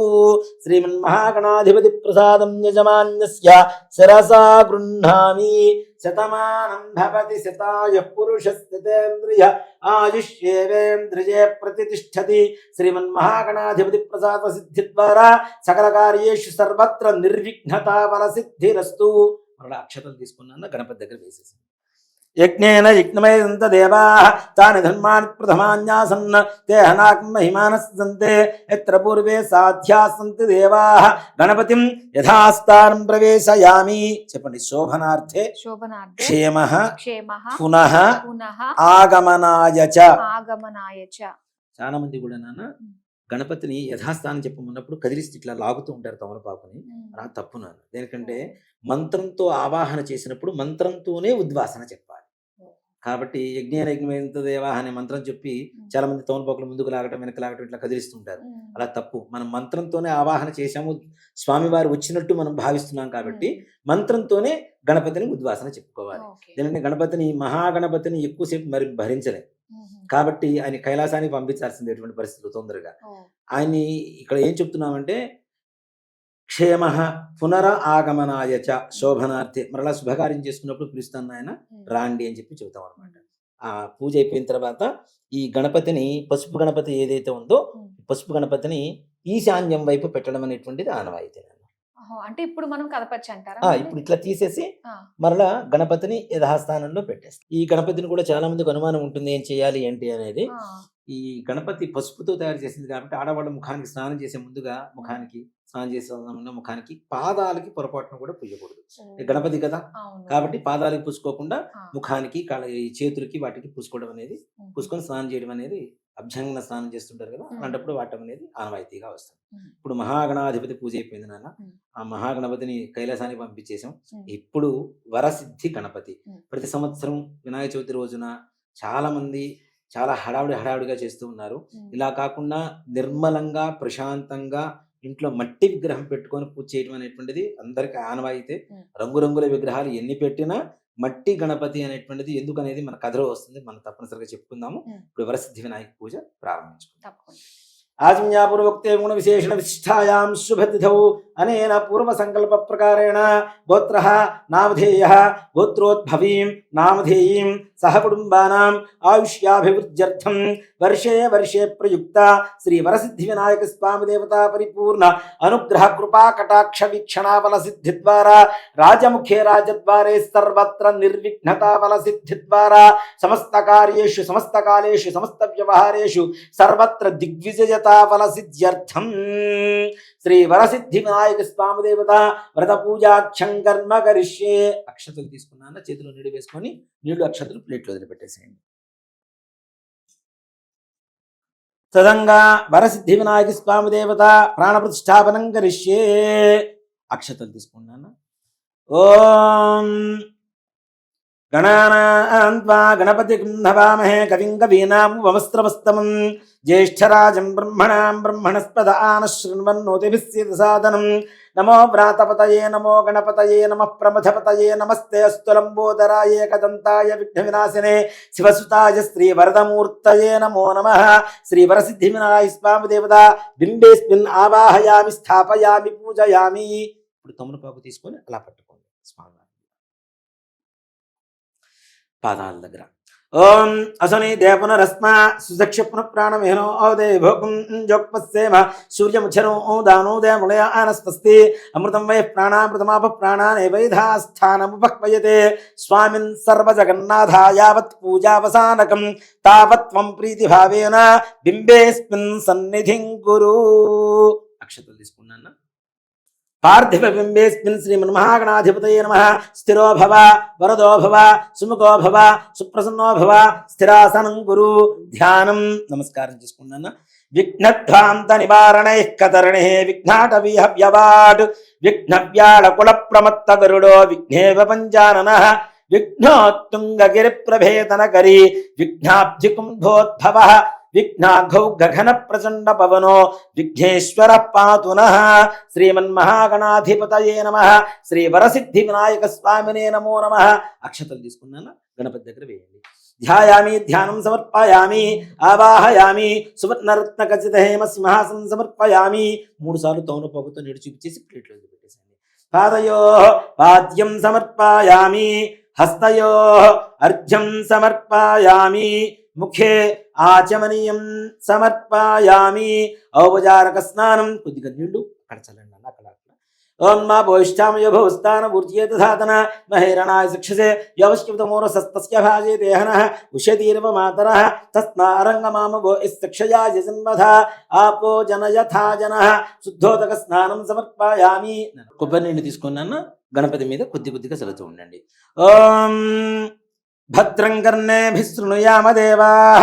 శ్రీమన్మహాగణాధిపతి ప్రసాదం యజమాన్యస్య శిరసా గృహ్ణామి. శతమానం భవతి శతాయుః పురుషస్తేంద్రియ ఆయుష్యేవేంద్రియే ప్రతిష్టతి. శ్రీమన్మహాగణాధిపతి ప్రసాద సిద్ధి ద్వారా సకల కార్యేషు సర్వత్ర నిర్విఘ్నతా ఫల సిద్ధిరస్తు. మరలా అక్షతలు తీసుకున్నాను గణపతి దగ్గర వేసేసి. యజ్ఞేన యజ్ఞమయంత దేవాః తాని ధర్మాణి ప్రథమాన్యాసన్న తే హనాకం మహిమానస్సంతే యత్ర పూర్వే సాధ్యాः సంతి దేవాః గణపతిం యథాస్థానం ప్రవేశయామి. చెప్పండి. శోభనార్థే క్షేమః పునః ఆగమనాయ చ. చాలా మంది కూడా నాన్న గణపతిని యథాస్థానం చెప్పమన్నప్పుడు కదిలిస్తే ఇట్లా లాగుతూ ఉంటారు తమలపాకుని. అలా తప్పు నాన్న. దేనికంటే మంత్రంతో ఆవాహన చేసినప్పుడు మంత్రంతోనే ఉద్వాసన చెప్పాలి. కాబట్టి యజ్ఞేన యజ్ఞమయంత దేవాః అనే మంత్రం చెప్పి చాలా మంది తమలపాకులు ముందుకు లాగటం వెనక లాగటం ఇట్లా కదిలిస్తుంటారు. అలా తప్పు. మనం మంత్రంతోనే ఆవాహన చేశాము, స్వామివారు వచ్చినట్టు మనం భావిస్తున్నాం కాబట్టి మంత్రంతోనే గణపతిని ఉద్వాసన చెప్పుకోవాలి. ఎందుకంటే గణపతిని మహాగణపతిని ఎక్కువసేపు మరి భరించలేదు కాబట్టి ఆయన కైలాసానికి పంపించాల్సింది ఎటువంటి పరిస్థితులు తొందరగా. ఆయన్ని ఇక్కడ ఏం చెప్తున్నామంటే క్షేమ పునర ఆగమనాయ చ శోభనార్థే. మరలా శుభకార్యం చేసుకున్నప్పుడు పిలుస్తాను ఆయన రాండి అని చెప్పి చెబుతాం అనమాట. ఆ పూజ అయిపోయిన తర్వాత ఈ గణపతిని పసుపు గణపతి ఏదైతే ఉందో పసుపు గణపతిని ఈశాన్యం వైపు పెట్టడం అనేటువంటిది ఆనవాయితీ. అంటే ఇప్పుడు మనం కదపచ్చు అంటారా? ఇప్పుడు ఇట్లా తీసేసి మరలా గణపతిని యథాస్థానంలో పెట్టేస్తాం. ఈ గణపతిని కూడా చాలా మందికి అనుమానం ఉంటుంది ఏం చేయాలి ఏంటి అనేది. ఈ గణపతి పసుపుతో తయారు చేసింది కాబట్టి ఆడవాళ్ళ ముఖానికి స్నానం చేసే ముందుగా ముఖానికి స్నానం చేసే ముఖానికి పాదాలకి పొరపాటును కూడా పూయకూడదు. గణపతి కదా కాబట్టి పాదాలకి పూసుకోకుండా ముఖానికి చేతులకి వాటికి పూసుకోవడం అనేది పూసుకొని స్నానం చేయడం అనేది అభ్యంగన స్నానం చేస్తుంటారు కదా, అలాంటప్పుడు వాటం అనేది ఆనవాయితీగా వస్తుంది. ఇప్పుడు మహాగణాధిపతి పూజ అయిపోయింది నాన్న. ఆ మహాగణపతిని కైలాసానికి పంపించేసాం. ఇప్పుడు వరసిద్ధి గణపతి ప్రతి సంవత్సరం వినాయక చవితి రోజున చాలా మంది చాలా హడావుడిగా చేస్తూ ఉన్నారు. ఇలా కాకుండా నిర్మలంగా ప్రశాంతంగా ఇంట్లో మట్టి విగ్రహం పెట్టుకొని పూజ చేయడం అనేటువంటిది అందరికీ ఆనవాయితే. రంగురంగుల విగ్రహాలు ఎన్ని పెట్టినా మట్టి గణపతి అనేటువంటిది ఎందుకు అనేది మన కథలో వస్తుంది. మనం తప్పనిసరిగా చెప్పుకుందాము. ఇప్పుడు వరసిద్ధి వినాయక పూజ ప్రారంభించుకుందాం. ఆజ్ఞాపూర్వక్తే గుణ విశేషణ విశిష్టాయాం శుభతిథౌ అనేన పూర్వ సంకల్ప ప్రకారేణ గోత్రః నామధేయః గోత్రోద్భవీం నామధేయీం సహ కుటుంబానాం ఆయుష్యాభివృద్ధ్యర్థం వర్షే వర్షే ప్రయుక్త శ్రీ వరసిద్ధి వినాయక స్వామి దేవతా పరిపూర్ణ అనుగ్రహ కృపా కటాక్ష వీక్షణాఫల సిద్ధి ద్వారా రాజముఖే రాజద్వారే సర్వత్ర నిర్విఘ్నతాఫల సిద్ధి ద్వారా సమస్త కార్యేషు సమస్త కాలేషు సమస్త వ్యవహారేషు సర్వత్ర దిగ్విజయతాఫల సిద్ధ్యర్థం శ్రీ వరసిద్ధి వినాయక స్వామి దేవత వ్రత పూజాఖ్యం కర్మ కరిష్యే. అక్షతలు తీసుకున్నాను, చేతిలో నీళ్ళు వేసుకొని నీళ్లు అక్షతలు ప్లేట్లో వదిలిపెట్టేసేయండి. తదంగా వరసిద్ధి వినాయక స్వామి దేవత ప్రాణ ప్రతిష్టాపనం కరిష్యే. అక్షతలు తీసుకున్నాను. ఓం గణానాన్వా గణపతి కుంభవామహే కవిం కవీనాం వమస్త్రవస్తమం జ్యేష్ఠరాజం బ్రహ్మణాం బ్రహ్మణస్పద ఆనశృణ్వన్నోతిభిస్సిద్ధ సాధనం. నమో వ్రాతపతయే నమో గణపతయే నమః ప్రమథపతయే నమస్తే అస్తు లంబోదరాయ ఏకదంతాయ విఘ్న వినాశినే శివసుతాయ శ్రీ వరదమూర్తయే నమో నమః. శ్రీ వరసిద్ధి వినాయక స్వామి దేవత బింబేస్మిన్ ఆవాహయామి స్థాపయామి పూజయామి. ఇప్పుడు తమలపాకు తీసుకొని అలా పట్టుకోండి స్వామి పాదాల దగ్గర. ఓం అసని దేవపునరస్మ సుదక్ష పునః ప్రాణమేనో ఔదే భోగం జోక్పస్సేమ సూర్యముచ్చరో దానో దేములయ ఆనస్పస్తి అమృతం వై ప్రాణామృతమాప ప్రాణానే వైధాస్థానముపక్వయతే. స్వామిన్ సర్వజగన్నాథ యావత్ పూజావసానకం తావత్ త్వం ప్రీతిభావేన బింబేస్మిన్ సన్నిధిం కురు. అక్షతలు తీసుకున్నాను. పార్థివ బింబేస్మిన్ శ్రీమన్మహాగణాధిపతయే నమః. స్థిరో భవ వరదో భవ సుముఖో భవ సుప్రసన్నో భవ స్థిరాసనం కురు. ధ్యానం నమస్కారం చేసుకున్నాను. విఘ్నధ్వాంత నివారణై కతరణే విఘ్నాటవీహ వ్యవాట్ విఘ్నవ్యాళ కుల ప్రమత్త గరుడో విఘ్నేవ పంచానన విఘ్నోత్తుంగ గిరి ప్రభేతన కరి విఘ్నాబ్ధికుంభోద్భవ విఘ్నాఘౌ గగన ప్రచండ పవనో విఘ్నేశ్వర పాతు నః. శ్రీమన్మహాగణాధిపతయే నమః. శ్రీ వరసిద్ధి వినాయక స్వామినే నమో నమః. అక్షతలు తీసుకున్నాను, గణపతి దగ్గర వేయండి. ధ్యాయామి, ధ్యానం సమర్పయామి, ఆవాహయామి, సువర్ణరత్న ఖచ్చిత హేమ సింహాసనం సమర్పయామి. 3 సార్లు తౌనపోగుతో నీడు చూపించేసి ప్లేట్లో పెట్టేసండి. పాదయో పాద్యం సమర్పయామి, హస్తయో అర్ఘ్యం సమర్పయామి, ముఖే ఆచమనీయం సమర్పయామి. ఔపచారక స్నానం, కొద్దిగా నీళ్లు అక్కడ చల్లండి అన్న, అక్కడ. ఓం మా భోష్టామయ భోస్తాన ఊర్జేత ధాతన మహేరణాయ శిక్షసే యవశ్చితమూరసస్తస్య భాజే దేహనః ఉషతీర్వ మాతరః తస్మారంగమామ భో శిక్షయా జన్మధ ఆపో జనయథా జనః. శుద్ధోదక స్నానం సమర్పయామి. కొబ్బరి నీళ్ళు తీసుకున్నాను, గణపతి మీద కొద్దిగా చదువుతూ ఉండండి. ఓం భద్రం కర్ణేభిः శృణుయామ దేవాః,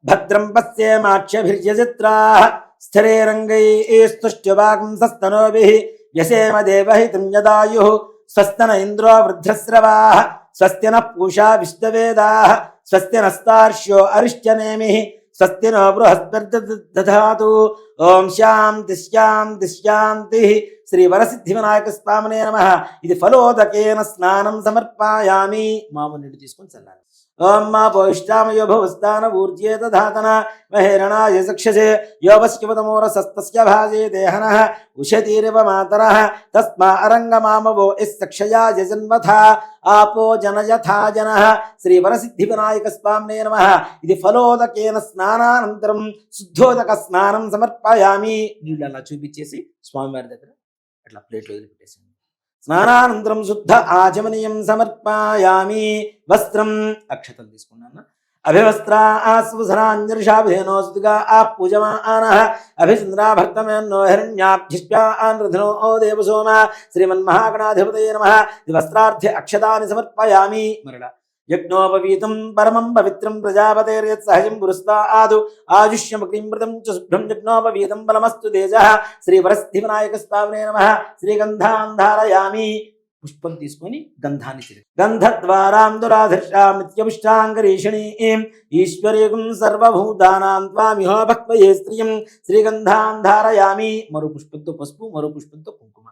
భద్రం పశ్యేమాక్షభిర్యజత్రాః, స్థిరైరంగైః స్తుష్ట్యవాగుంసస్తనూభిः యసేమ దేవహితం యదాయుః. స్వస్తి న ఇంద్రో వృద్ధశ్రవాః, స్వస్తి నః పూషా విశ్వవేదాః, స్వస్తి నస్తార్క్ష్యో అరిష్ట్యనేమిః, స్వస్తి నో బృహస్పతిర్దధాతు. ఓం శాంతి శాంతి శాంతి. శ్రీ వరసిద్ధి వినాయక స్వామినే నమః. ఇది ఫలోదకేన స్నానం సమర్పయామి. మామూలు నీళ్ళు తీసుకొని చల్లాలి. ఓం మా భోష్టామయో భవస్థాన ఊర్జేత ధాతన మహేరణాయ చక్షసే యోవశ్చివతమూరసస్తస్య భాజే దేహనః ఉషతీరివ మాతరః తస్మా అరంగమామవో యక్షయా జన్మథ ఆపో జనయథా జనః. శ్రీ వరసిద్ధి వినాయక స్వామినే నమః. ఇది ఫలోదకేన స్నానానంతరం శుద్ధోదక స్నానం సమర్పయామి. నీళ్ళు అలా చూపించేసి స్వామివారి దగ్గర అట్లా ప్లేట్లో వదిలిపెట్టేసింది. స్నానానంతరం శుద్ధ ఆచమనీయం సమర్పయామి. వస్త్రం, అక్షతలు తీసుకున్నాను. అభివస్త్రా ఆస్వసరాంజర్షాభిధేనోస్తుగా పూజమానః అభిచంద్రా భర్తమేన్నో హిరణ్యాభ్యుష్ప్యానృధనో దేవసోమ. శ్రీమన్మహాగణాధిపతయే నమః. వస్త్రార్థ్య అక్షతాని సమర్పయామి. మరణ యజ్ఞోపవీతం పరమం పవిత్రం ప్రజాపతేర్యత్ సహజం పురస్తాదు ఆయుష్యమగ్నిమృతం చ శుభ్రం యజ్ఞోపవీతం బలమస్తు తేజః. శ్రీ వరసిద్ధి వినాయక స్వామినే నమః. శ్రీగంధాన్ ధారయామి. పుష్పం తీసుకొని గంధాన్ని చిరు గంధద్వారాందురాధర్షాం నిత్యపుష్టాంగరీషిణీం ఈశ్వరీయం సర్వభూతానాం త్వామిహో భక్వయే స్త్రియం. శ్రీగంధాన్ ధారయామి. మరో పుష్పంతో పసుపు, మరో పుష్పంతో కుంకుమ.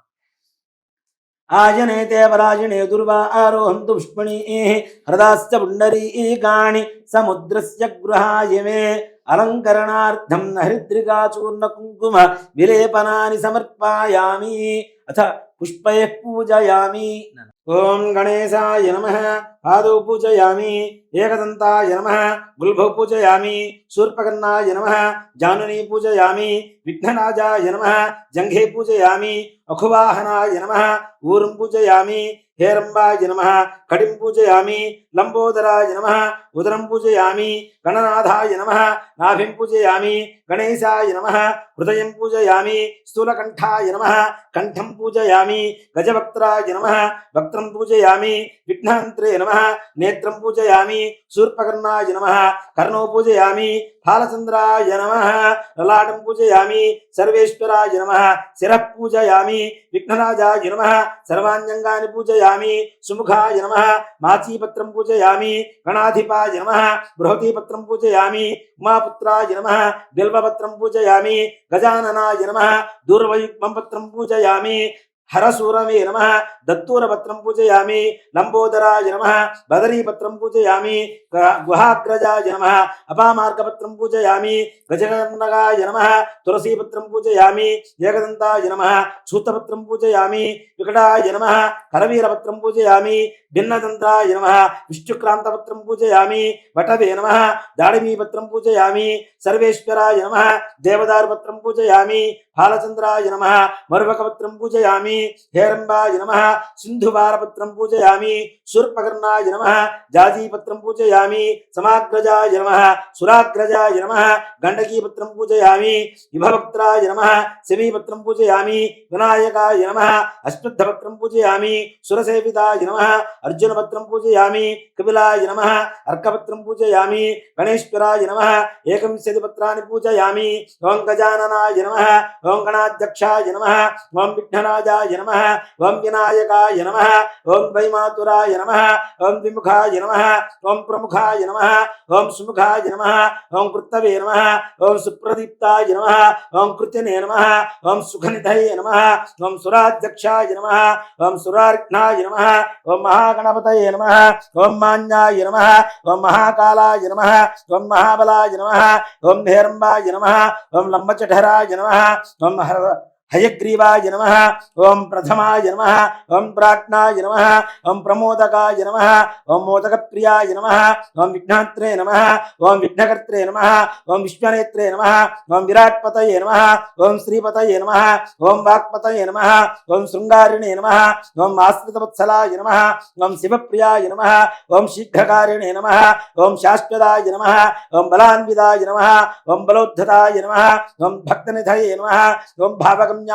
ఆజనేతే పరాజనే దుర్వా ఆరోహంతు పుష్పణీ హృదాశ్చ పుండరీకాణి సముద్రస్య గృహాయ మే. అలంకరణార్థం హరిద్రికాచూర్ణ కుంకుమ విలేపనాని సమర్పయామి. అథ పుష్పైః పూజయామి. ఓం గణేశాయ నమః. పాదౌ పూజయామి. ఏకదంతాయ నమః. గుల్భౌ పూజయామి. శూర్పకర్ణాయ నమః. జానునీ పూజయామి. విఘ్నరాజాయ నమః. జంఘే పూజయామి. అఖువాహనాయ నమః. ఊరుం పూజయామి. హేరంబాయ నమః. కటిం పూజయామి. లంబోదరాయ నమః. ఉదరం పూజయామి. గణనాథాయ నమః. నాభిం పూజయామి. గణేశాయ నమః. హృదయం పూజయామి. స్థూలకంఠాయ నమః. కంఠం పూజయామి. గజవక్త్రాయ నమః. వక్త్రం పూజయామి. విఘ్నహంత్రే నమః. నేత్రం పూజయామి. శూర్పకర్ణాయ నమః. కర్ణో పూజయామి. ఫాలచంద్రాయ నమః. లలాటం పూజయామి. సర్వేశ్వరాయ నమః. శిరః పూజయామి. విఘ్నరాజాయ నమః. సర్వాణ్యంగాని పూజయామి. సుముఖాయ నమః. మాచీపత్రం పూజయామి. గణాధిపాయ నమః. బృహతీపత్రం పూజయామి. ఉమాపుత్రాయ నమః. బిల్వపత్రం పూజయామి. గజాననాయ నమః. దూర్వయుగ్మం పత్రం పూజయామి. హరసూరమే నమః. దత్తూరపత్రం పూజయామి. లంబోదరాయ నమః. బదరీపత్రం పూజయామి. గుహాగ్రజాయ నమః. అపామార్గపత్రం పూజయామి. గజగణగాయ నమః. తులసీపత్రం పూజయామి. ఏకదంతాయ నమః. సూతపత్రం పూజయామి. వికటాయ నమః. కరవీరపత్రం పూజయామి. భిన్నదంతాయ నమః. విష్ణుక్రాంతపత్రం పూజయామి. వటవే నమః. దాడిమీపత్రం పూజయామి. సర్వేశ్వరాయ నమః. దేవదారుపత్రం పూజయామి. ఫాలచంద్రాయ నమః. మరువకపత్రం పూజయామి. హేరంబాయ నమః. సింధువారపత్రం పూజయామి. శూర్పకర్ణాయ నమః. జాజీపత్రం పూజయామి. సమాగ్రజాయ నమః. సురాగ్రజాయ నమః. గండకీపత్రం పూజయామి. విభవక్త్రాయ నమః. శమీపత్రం పూజయామి. వినాయకాయ నమః. అశ్వత్థపత్రం పూజయామి. సురసేవితాయ నమః. అర్జునపత్రం పూజయామి. కపిలాయ నమః. అర్కపత్రం పూజయామి. గణేశ్వరాయ నమః. ఏకంశతిపత్రాన్ని పూజయామి. ఓం గజాననాయ నమః. ఓం గణాధ్యక్షాయ నమః ఓం విఘ్నరాజాయ నమః ఓం వినాయకాయ నమః ఓం ద్వైమాతురాయ నమః ఓం ద్విముఖాయ నమః ఓం ప్రముఖాయ నమః ఓం సుముఖాయ నమః ఓం కృత్తవే నమః ఓం సుప్రదీప్తాయ నమః ఓం కృత్యనే నమః ఓం సుఖనిధయే నమః ఓం సురాధ్యక్షాయ నమః ఓం సురార్ఘ్నాయ నమః ఓం మహాగణపతయే నమః ఓం మాన్యాయ నమః ఓం మహాకాలాయ నమః ఓం మహాబలాయ నమః ఓం హేరంబాయ నమః ఓం లంబచఠరాయ నమః ఓం హయగ్రీవాయ నమః ఓం ప్రథమాయ నమః ఓం ప్రాజ్ఞాయ నమః ఓం ప్రమోదకాయ నమః ఓం మోదకప్రియాయ నమః ఓం విఘ్నాత్రే నమః ఓం విఘ్నకర్త్రే నమః ఓం విశ్వనేత్రే నమః ఓం విరాట్పతయే నమః ఓం శ్రీపతయే నమః ఓం వాక్పతయే నమః ఓం శృంగారిణే నమః ఓం ఆశ్రితవత్సలాయ నమః ఓం శివప్రియాయ నమః ఓం శీఘ్రకారిణే నమః ఓం శాశ్వతాయ నమః ఓం బలాన్వితాయ నమః ఓం బలోద్ధతాయ నమః ఓం భక్తనిధయే నమః ఓం భావకం నమః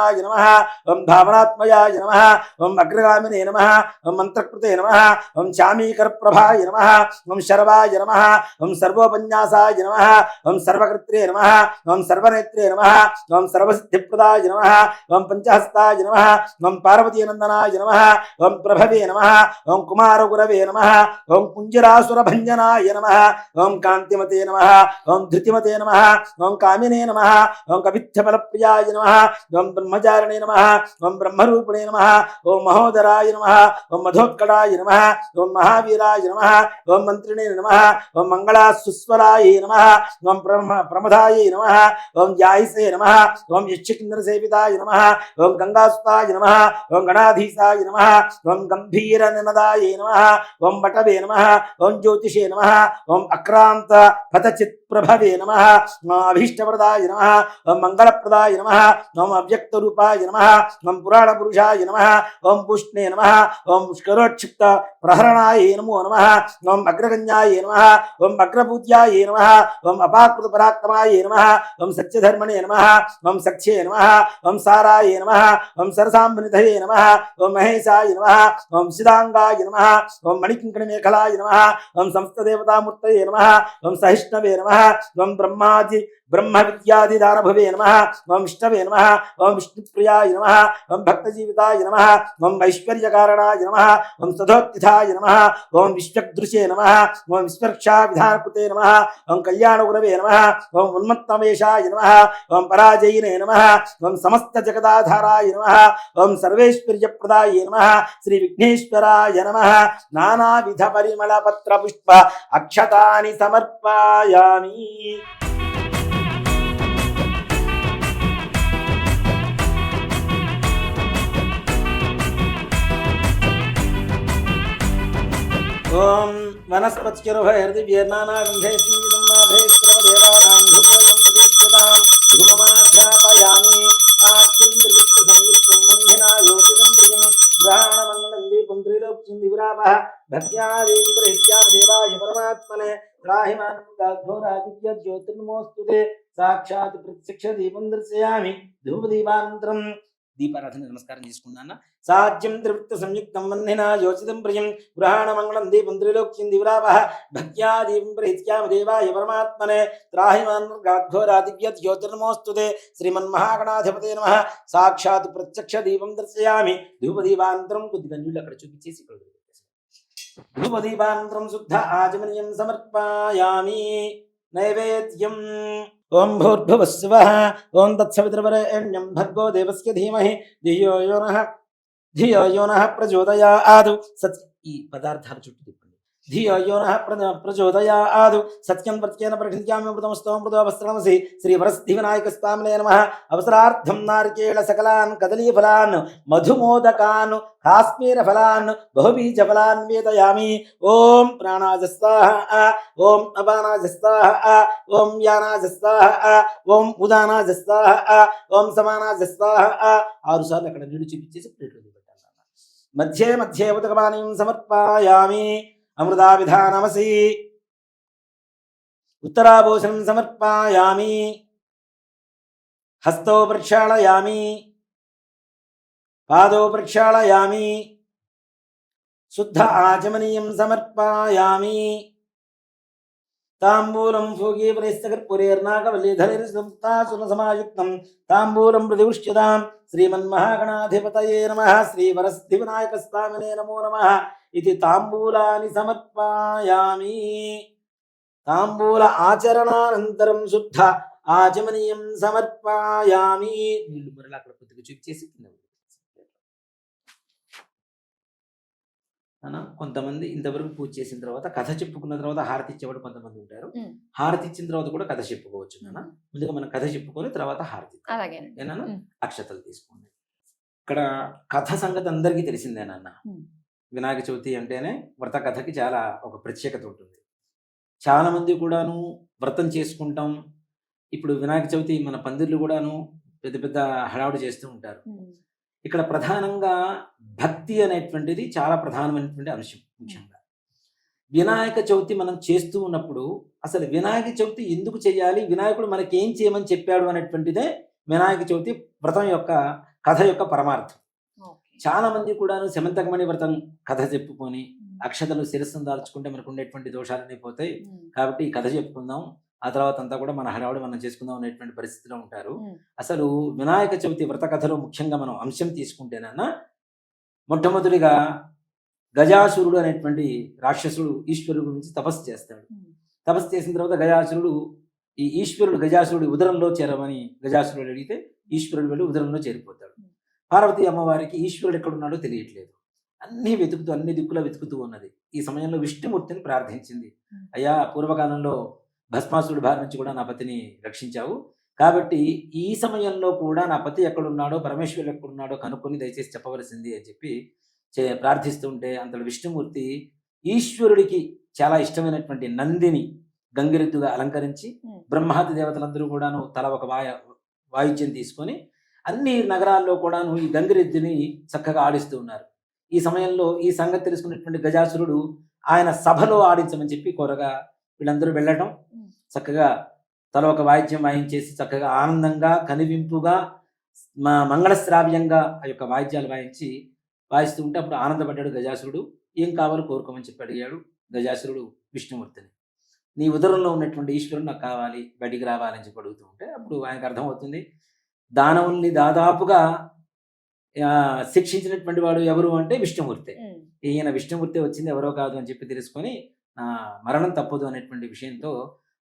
ఓం భావనాత్మయాయ నమః ఓం అగ్రగామినే నమః ఓం మంత్రకృతే నమః ఓం చామీకర ప్రభాయ నమః ఓం శర్వాయ నమః ఓం సర్వోపన్యాసాయ నమః ఓం సర్వకర్త్రే నమః ఓం సర్వనేత్రే నమః ఓం సర్వసిద్ధిప్రదాయ నమః ఓం పంచహస్తాయ నమః ఓం పార్వతీనందనాయ నమః ఓం ప్రభవే నమః ఓం కుమారగురవే నమః ఓం కుంజరాసురభంజనాయ నమః ఓం కాంతిమతే నమః ఓం ధృతిమతే నమః ఓం కామినే నమః ఓం కవిత్థఫలప్రియాయ నమః ఓం బ్రహ్మచారిణే నమః ఓం బ్రహ్మరూపిణే నమః ఓం మహోదరాయ నమః ఓం మధోత్కటాయ నమః ఓం మహావీరాయ నమః ఓం మంత్రిణే నమః ఓం మంగళాసుస్వరాయ నమః ఓం ప్రమదాయ నమః ఓం జాయిసే నమః ఓం యక్షకిన్నరసేవితాయ నమః ఓం గంగాసుతాయ నమః ఓం గణాధీశాయ నమః ఓం గంభీరనినదాయ నమః ఓం వటవే నమః ఓం జ్యోతిషే నమః ఓం అక్రాంత పథచిత్ ప్రభవే నమః అభీష్టప్రదాయ నమః ఓం మంగళప్రదాయ నమః ఓం అవ్యక్తరూపాయ నమః ఓం పురాణపురుషాయ నమః ఓం పుష్ణే నమః ఓం పుష్కరోక్షిప్త ప్రహరణాయ నమో నమః ఓం అగ్రగణ్యాయ నమః ఓం అగ్రపూజ్యాయ నమః ఓం అపాకృత పరాక్రమాయ నమః ఓం సత్యధర్మణే నమః ఓం సఖ్యే నమః ఓం సారాయ నమః ఓం సరసాంబనిధయే నమః ఓం మహేశాయ నమః ఓం సిదాంగాయ నమః ఓం మణికింకణమేఖలాయ నమః ఓం సంస్థదేవతామూర్తయే నమః ఓం సహిష్ణవే నమః ఓం బ్రహ్మాది బ్రహ్మ విద్యాదిదానభవే నమః ఓం విష్ణవే నమః ఓం విష్ణుప్రియాయ నమః ఓం భక్తజీవితాయ నమః ఓం ఐశ్వర్యకారణాయ నమః ఓం సదోత్థితాయ నమః ఓం విశ్వదృశే నమః ఓం విశ్వరక్షా విధానకృతే నమః ఓం కళ్యాణగురవే నమః ఓం ఉన్మత్తమేషాయ నమః ఓం పరాజయినే నమః ఓం సమస్త జగదాధారాయ నమః ఓం సర్వేశ్వర్యప్రదాయ నమః శ్రీ విఘ్నేశ్వరాయ నమః నానావిధ పరిమళ పత్ర పుష్ప అక్షతాని సమర్పయామి. ఓం వనస్పత్యుర్భయర్దివ్యేర్నానాగంధైస్మిదన్నాభైస్రవదేవానాం ధూపయం ప్రదీప్యతాం ధూపమాధ్యాపయామి. సాఖ్యం త్రివిక్త సంయుక్తం వందినా యోతిరం ప్రియం గ్రహాణమంగళం దీపం త్రిలోక్యం దివిరాపః భక్త్యాదీం ప్రహిత్యాదేవాయ పరమాత్మనే త్రాహిమానందాఘోరాదిత్య జ్యోతిర్నమోస్తుతే. సాక్షాత్ ప్రత్యక్ష దీపం దర్శయామి ధూపదీపానంతరం. దీపారాధన నమస్కారం చేసుకున్నాను. సాధ్యం త్రివృత్త సంయుక్తం వందినా యోచితం ప్రియం గృహాణమంగళం దీపం త్రిలోక్యం దివిరాపః భక్త్యాదీపం ప్రహిత్యామ దేవాయ పరమాత్మనే త్రాహిమాఘోరాదివ్య జ్యోతిర్నమోస్తుతే. శ్రీమన్మహాగణాధిపతే నమః. సాక్షాత్ ప్రత్యక్ష దీపం దర్శయామి ధూపదీపానంతరం. కొద్దిగా నీళ్ళు అక్కడ చూపించేసి ధూపదీపానంతరం శుద్ధ ఆచమనీయం సమర్పయామి. నైవేద్యం ఓం భూర్భువస్సువః ఓం తత్సవితుర్వరేణ్యం భర్గో దేవస్య ధీమహి ధియో యో నః ప్రచోదయాత్. ఈ పదార్థాల చుట్టూ తిప్పండి. ధియో యో నః ప్రచోదయాత్. సత్యం ప్రత్యేన ప్రకృత్యామి అమృతమస్తోమృతో వస్త్రమసి. శ్రీ వరసిద్ధివినాయక స్వామినే నమః. అవసరార్థం నారికేళ సకలాన్ కదలీఫలాన్ మధుమోదకాన్ కాశ్మీర ఫలాన్ బహుబీజ ఫలాన్ వేదయామి. ఓం ప్రాణాయ స్వాహ ఓం అపానాయ స్వాహ ఓం యానాయ స్వాహ ఓం ఉదానాయ స్వాహ ఓం సమానాయ స్వాహ. 6 సార్లు అక్కడ నీళ్లు చూపించేసి ప్లేట్లో పెట్టాలి. మధ్యే మధ్యే ఉదకపానీయం సమర్పయామి. అమృతావిధానమసి. ఉత్తరాభూషణం సమర్పయామి. హస్తో ప్రక్షాళయామి. పాదో ప్రక్షాళయామి. శుద్ధ ఆచమనీయం సమర్పయామి. తాంబూలం భోగీపరిస్తకర్పురేర్నాగవల్లీధరైర్సమాయుక్తం తాంబూలం ప్రతివృష్యతాం శ్రీమన్మహాగణాధిపతయే నమః శ్రీవరసిద్ధివినాయక స్వామినే నమో నమః ఇది తాంబూలాని సమర్పయామి. తాంబూల ఆచరణానంతరం శుద్ధ ఆచమనీయం సమర్పయామి. నీళ్ళు మురళి అక్కడ కొద్దిగా చూపించేసి కొంతమంది ఇంతవరకు పూజ చేసిన తర్వాత కథ చెప్పుకున్న తర్వాత హారతి ఇచ్చేవాడు కొంతమంది ఉంటారు. హారతి ఇచ్చిన తర్వాత కూడా కథ చెప్పుకోవచ్చు నాన్న. ముందుగా మనం కథ చెప్పుకొని తర్వాత హారతి ఏనా అక్షతలు తీసుకోండి. ఇక్కడ కథ సంగతి అందరికీ తెలిసిందేనన్న. వినాయక చవితి అంటేనే వ్రత కథకి చాలా ఒక ప్రత్యేకత ఉంటుంది. చాలా మంది కూడాను వ్రతం చేసుకుంటాం. ఇప్పుడు వినాయక చవితి మన పందిర్లు కూడాను పెద్ద పెద్ద హడావుడి చేస్తూ ఉంటారు. ఇక్కడ ప్రధానంగా భక్తి అనేటువంటిది చాలా ప్రధానమైనటువంటి అంశం. ముఖ్యంగా వినాయక చవితి మనం చేస్తూ ఉన్నప్పుడు అసలు వినాయక చవితి ఎందుకు చేయాలి, వినాయకుడు మనకి ఏం చేయమని చెప్పాడు అనేటువంటిదే వినాయక చవితి వ్రతం యొక్క కథ యొక్క పరమార్థం. చాలా మంది కూడాను శమంతకమణి వ్రతం కథ చెప్పుకొని అక్షతలు శిరస్సును దాల్చుకుంటే మనకు ఉండేటువంటి దోషాలన్నీ పోతాయి కాబట్టి ఈ కథ చెప్పుకుందాం, ఆ తర్వాత అంతా కూడా మన హడావుడి మనం చేసుకుందాం అనేటువంటి పరిస్థితిలో ఉంటారు. అసలు వినాయక చవితి వ్రత కథలో ముఖ్యంగా మనం అంశం తీసుకుంటేనన్నా మొట్టమొదటిగా గజాసురుడు అనేటువంటి రాక్షసుడు ఈశ్వరుడు గురించి తపస్సు చేస్తాడు. తపస్సు చేసిన తర్వాత గజాసురుడు ఈ ఈశ్వరుడు గజాసురుడి ఉదరంలో చేరమని గజాసురుడు అడిగితే ఈశ్వరుడు వెళ్ళి ఉదరంలో చేరిపోతాడు. పార్వతీ అమ్మవారికి ఈశ్వరుడు ఎక్కడున్నాడో తెలియట్లేదు. అన్ని వెతుకుతూ అన్ని దిక్కులా వెతుకుతూ ఉన్నది. ఈ సమయంలో విష్ణుమూర్తిని ప్రార్థించింది. అయ్యా, పూర్వకాలంలో భస్మాసురుడి బారి నుంచి కూడా నా పతిని రక్షించావు, కాబట్టి ఈ సమయంలో కూడా నా పతి ఎక్కడున్నాడో పరమేశ్వరుడు ఎక్కడున్నాడో కనుక్కొని దయచేసి చెప్పవలసింది అని చెప్పి ప్రార్థిస్తుంటే అంతలో విష్ణుమూర్తి ఈశ్వరుడికి చాలా ఇష్టమైనటువంటి నందిని గంగిరెద్దుగా అలంకరించి బ్రహ్మాది దేవతలందరూ కూడాను తల ఒక వాయిద్యం తీసుకొని అన్ని నగరాల్లో కూడాను ఈ గంగిరెద్దుని చక్కగా ఆడిస్తూ ఉన్నారు. ఈ సమయంలో ఈ సంగతి తెలుసుకున్నటువంటి గజాసురుడు ఆయన సభలో ఆడించమని చెప్పి కోరగా వీళ్ళందరూ వెళ్ళటం, చక్కగా తల ఒక వాయిద్యం వాయించేసి చక్కగా ఆనందంగా కనివింపుగా మంగళశ్రావ్యంగా ఆ యొక్క వాయిద్యాలు వాయిస్తూ ఉంటే అప్పుడు ఆనందపడ్డాడు గజాసురుడు. ఏం కావాలో కోరుకోమని చెప్పి అడిగాడు గజాసురుడు విష్ణుమూర్తిని. నీ ఉదరంలో ఉన్నటువంటి ఈశ్వరుడు నాకు కావాలి, బయటికి రావాలని చెప్పి అడుగుతూ ఉంటే అప్పుడు ఆయనకు అర్థమవుతుంది దానవుల్ని దాదాపుగా శిక్షించినటువంటి వాడు ఎవరు అంటే విష్ణుమూర్తి. ఈయన విష్ణుమూర్తి వచ్చింది ఎవరో కాదు అని చెప్పి తెలుసుకొని నా మరణం తప్పదు అనేటువంటి విషయంతో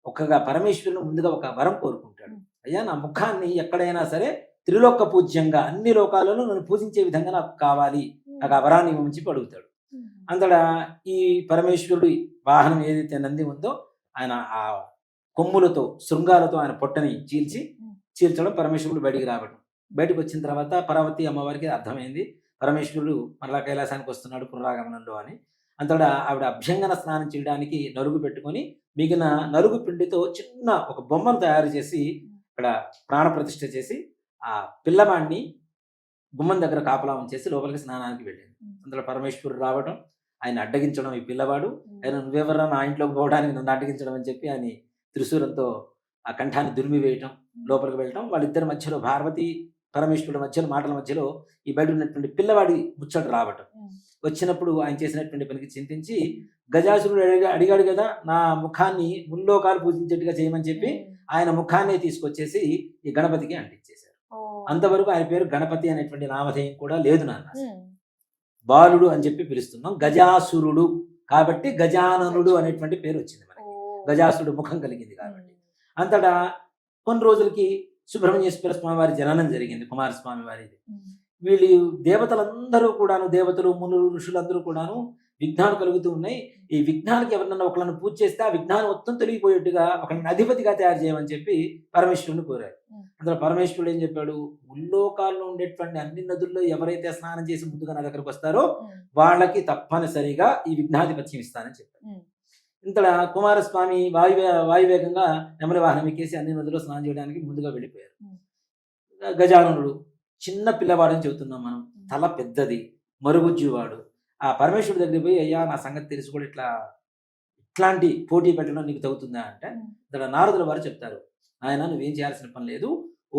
ఒక్కగా పరమేశ్వరుని ముందుగా ఒక వరం కోరుకుంటాడు. అయ్యా, నా ముఖాన్ని ఎక్కడైనా సరే త్రిలోక పూజ్యంగా అన్ని లోకాలలో నన్ను పూజించే విధంగా నాకు కావాలి, నాకు ఆ వరాన్ని ఇవ్వమని చెప్పి అడుగుతాడు. అంతటా ఈ పరమేశ్వరుడి వాహనం ఏదైతే నంది ఉందో ఆయన ఆ కొమ్ములతో శృంగాలతో ఆయన పొట్టని చీల్చడం, పరమేశ్వరుడు బయటికి రావడం. బయటకు వచ్చిన తర్వాత పార్వతీ అమ్మవారికి అర్థమైంది పరమేశ్వరుడు మరలా కైలాసానికి వస్తున్నాడు పునరాగమనంలో అని. అంతటా ఆవిడ అభ్యంగన స్నానం చేయడానికి నలుగు పెట్టుకొని మిగిలిన నలుగు పిండితో చిన్న ఒక బొమ్మను తయారు చేసి అక్కడ ప్రాణప్రతిష్ఠ చేసి ఆ పిల్లవాడిని గుమ్మం దగ్గర కాపలా ఉంచేసి లోపలికి స్నానానికి వెళ్ళింది. అందులో పరమేశ్వరుడు రావడం, ఆయన అడ్డగించడం, ఈ పిల్లవాడు ఆయన నువ్వెవరా నా ఇంట్లోకి పోవడానికి నన్ను అడ్డగించడం అని చెప్పి ఆయన త్రిశూలంతో ఆ కంఠాన్ని దుర్మి వేయటం, లోపలికి వెళ్ళటం. వాళ్ళిద్దరి మధ్యలో పార్వతీ పరమేశ్వరుడి మధ్యలో మాటల మధ్యలో ఈ బయట ఉన్నటువంటి పిల్లవాడి ముచ్చట రావటం. వచ్చినప్పుడు ఆయన చేసినటువంటి పనికి చింతించి గజాసురుడు అడిగాడు కదా నా ముఖాన్ని ముల్లోకాలు పూజించేట్టుగా చేయమని చెప్పి ఆయన ముఖాన్ని తీసుకొచ్చేసి ఈ గణపతికి అంటించేశారు. అంతవరకు ఆయన పేరు గణపతి అనేటువంటి నామధేయం కూడా లేదు నాన్న. బాలుడు అని చెప్పి పిలుస్తున్నాం. గజాసురుడు కాబట్టి గజాననుడు అనేటువంటి పేరు వచ్చింది మనకి. గజాసురుడు ముఖం కలిగింది కాబట్టి. అంతటా కొన్ని రోజులకి సుబ్రహ్మణ్యేశ్వర స్వామి వారి జననం జరిగింది, కుమారస్వామి వారిది. వీళ్ళు దేవతలందరూ కూడాను, దేవతలు మునులు ఋషులందరూ కూడాను విఘ్నాలు కలుగుతూ ఉన్నాయి. ఈ విఘ్నాలకి ఎవరినన్నా ఒకళ్ళని పూజ చేస్తే ఆ విఘ్నాలు మొత్తం తొలగిపోయేట్టుగా ఒకళ్ళని అధిపతిగా తయారు చేయమని చెప్పి పరమేశ్వరుని కోరారు. అందులో పరమేశ్వరుడు ఏం చెప్పాడు, ముల్లోకాల్లో ఉండేటువంటి అన్ని నదుల్లో ఎవరైతే స్నానం చేసి ముందుగా నా దగ్గరకు వస్తారో వాళ్ళకి తప్పనిసరిగా ఈ విఘ్నాధిపత్యం ఇస్తానని చెప్పాడు. ఇంతటా కుమారస్వామి వాయువేగంగా నెమలి వాహనం ఎక్కేసి అన్ని నదుల్లో స్నానం చేయడానికి ముందుగా వెళ్ళిపోయారు. గజాననుడు చిన్న పిల్లవాడని చెబుతున్నాం మనం, తల పెద్దది, మరుగుజ్జువాడు. ఆ పరమేశ్వరుడి దగ్గర పోయి అయ్యా నా సంగతి తెలిసి కూడా ఇట్లాంటి పోటీ పెట్టడం నీకు తగ్గుతుందా అంటే ఇక్కడ నారదుల వారు చెప్తారు, ఆయన నువ్వేం చేయాల్సిన పని లేదు,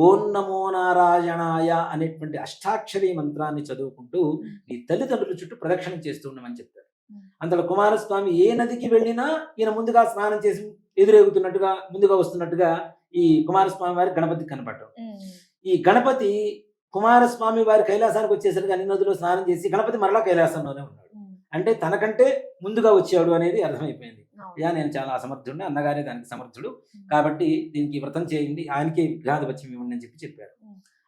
ఓం నమో నారాయణాయ అనేటువంటి అష్టాక్షరి మంత్రాన్ని చదువుకుంటూ నీ తల్లిదండ్రుల చుట్టూ ప్రదక్షిణం చేస్తూ ఉండమని చెప్తారు. అందులో కుమారస్వామి ఏ నదికి వెళ్ళినా ఈయన ముందుగా స్నానం చేసి ఎదురెగుతున్నట్టుగా ముందుగా వస్తున్నట్టుగా ఈ కుమారస్వామి వారి గణపతి కనపడటం. ఈ గణపతి కుమారస్వామి వారి కైలాసానికి వచ్చేసరికి అన్ని నదులు స్నానం చేసి గణపతి మరలా కైలాసంలోనే ఉన్నాడు. అంటే తనకంటే ముందుగా వచ్చాడు అనేది అర్థమైపోయింది. నేను చాలా అసమర్థుడిని, అన్నగారే దానికి సమర్థుడు, కాబట్టి దీనికి వ్రతం చేయండి, ఆయనకే విఘ్నాధిపత్యం ఇవ్వండి అని చెప్పారు.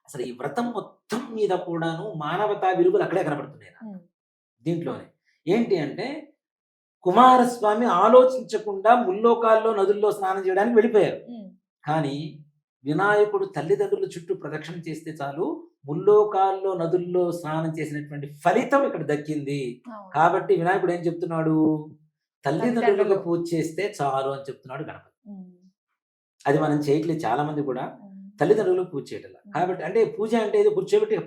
అసలు ఈ వ్రతం మొత్తం మీద కూడాను మానవతా విలువలు అక్కడే కనబడుతున్నాయి దీంట్లోనే. ఏంటి అంటే కుమారస్వామి ఆలోచించకుండా ముల్లోకాల్లో నదుల్లో స్నానం చేయడానికి వెళ్ళిపోయారు. కానీ వినాయకుడు తల్లిదండ్రుల చుట్టూ ప్రదక్షిణ చేస్తే చాలు ముల్లోకాల్లో నదుల్లో స్నానం చేసినటువంటి ఫలితం ఇక్కడ దక్కింది. కాబట్టి వినాయకుడు ఏం చెప్తున్నాడు, తల్లిదండ్రులకు పూజ చేస్తే చాలు అని చెప్తున్నాడు గణపతి. అది మనం చేయట్లేదు, చాలా మంది కూడా తల్లిదండ్రులకు పూజ చేయటం. కాబట్టి అంటే పూజ అంటే ఏదో కూర్చోబెట్టి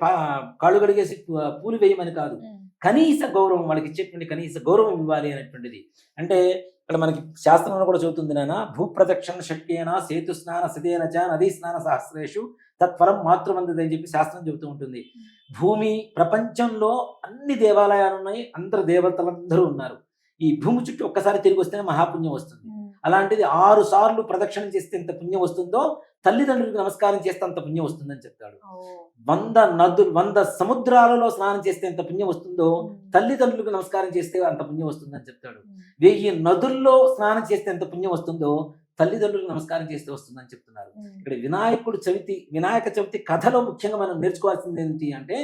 కాళ్ళు కడిగేసి పూలు వేయమని కాదు, కనీస గౌరవం, వాళ్ళకి ఇచ్చేటువంటి కనీస గౌరవం ఇవ్వాలి అనేటువంటిది. అంటే ఇక్కడ మనకి శాస్త్రంలో కూడా చెబుతుంది నాన్న, భూప్రదక్షిణ శక్యేన సేతు స్నాన సదేన చ నదీ స్నాన సహస్రేషు తత్ఫలం మాతృమందది అని చెప్పి శాస్త్రం చెబుతూ ఉంటుంది. భూమి ప్రపంచంలో అన్ని దేవాలయాలు ఉన్నాయి, అందరు దేవతలందరూ ఉన్నారు. ఈ భూమి చుట్టూ ఒక్కసారి తిరిగి వస్తేనే మహాపుణ్యం వస్తుంది. అలాంటిది 6 సార్లు ప్రదక్షిణం చేస్తే ఎంత పుణ్యం వస్తుందో తల్లిదండ్రులకు నమస్కారం చేస్తే అంత పుణ్యం వస్తుందని చెప్తాడు. 100 సముద్రాలలో స్నానం చేస్తే ఎంత పుణ్యం వస్తుందో తల్లిదండ్రులకు నమస్కారం చేస్తే అంత పుణ్యం వస్తుందని చెప్తాడు. 1000 నదుల్లో స్నానం చేస్తే ఎంత పుణ్యం వస్తుందో తల్లిదండ్రులకు నమస్కారం చేస్తే వస్తుందని చెప్తున్నారు. ఇక్కడ వినాయక చవితి కథలో ముఖ్యంగా మనం నేర్చుకోవాల్సింది ఏంటి అంటే,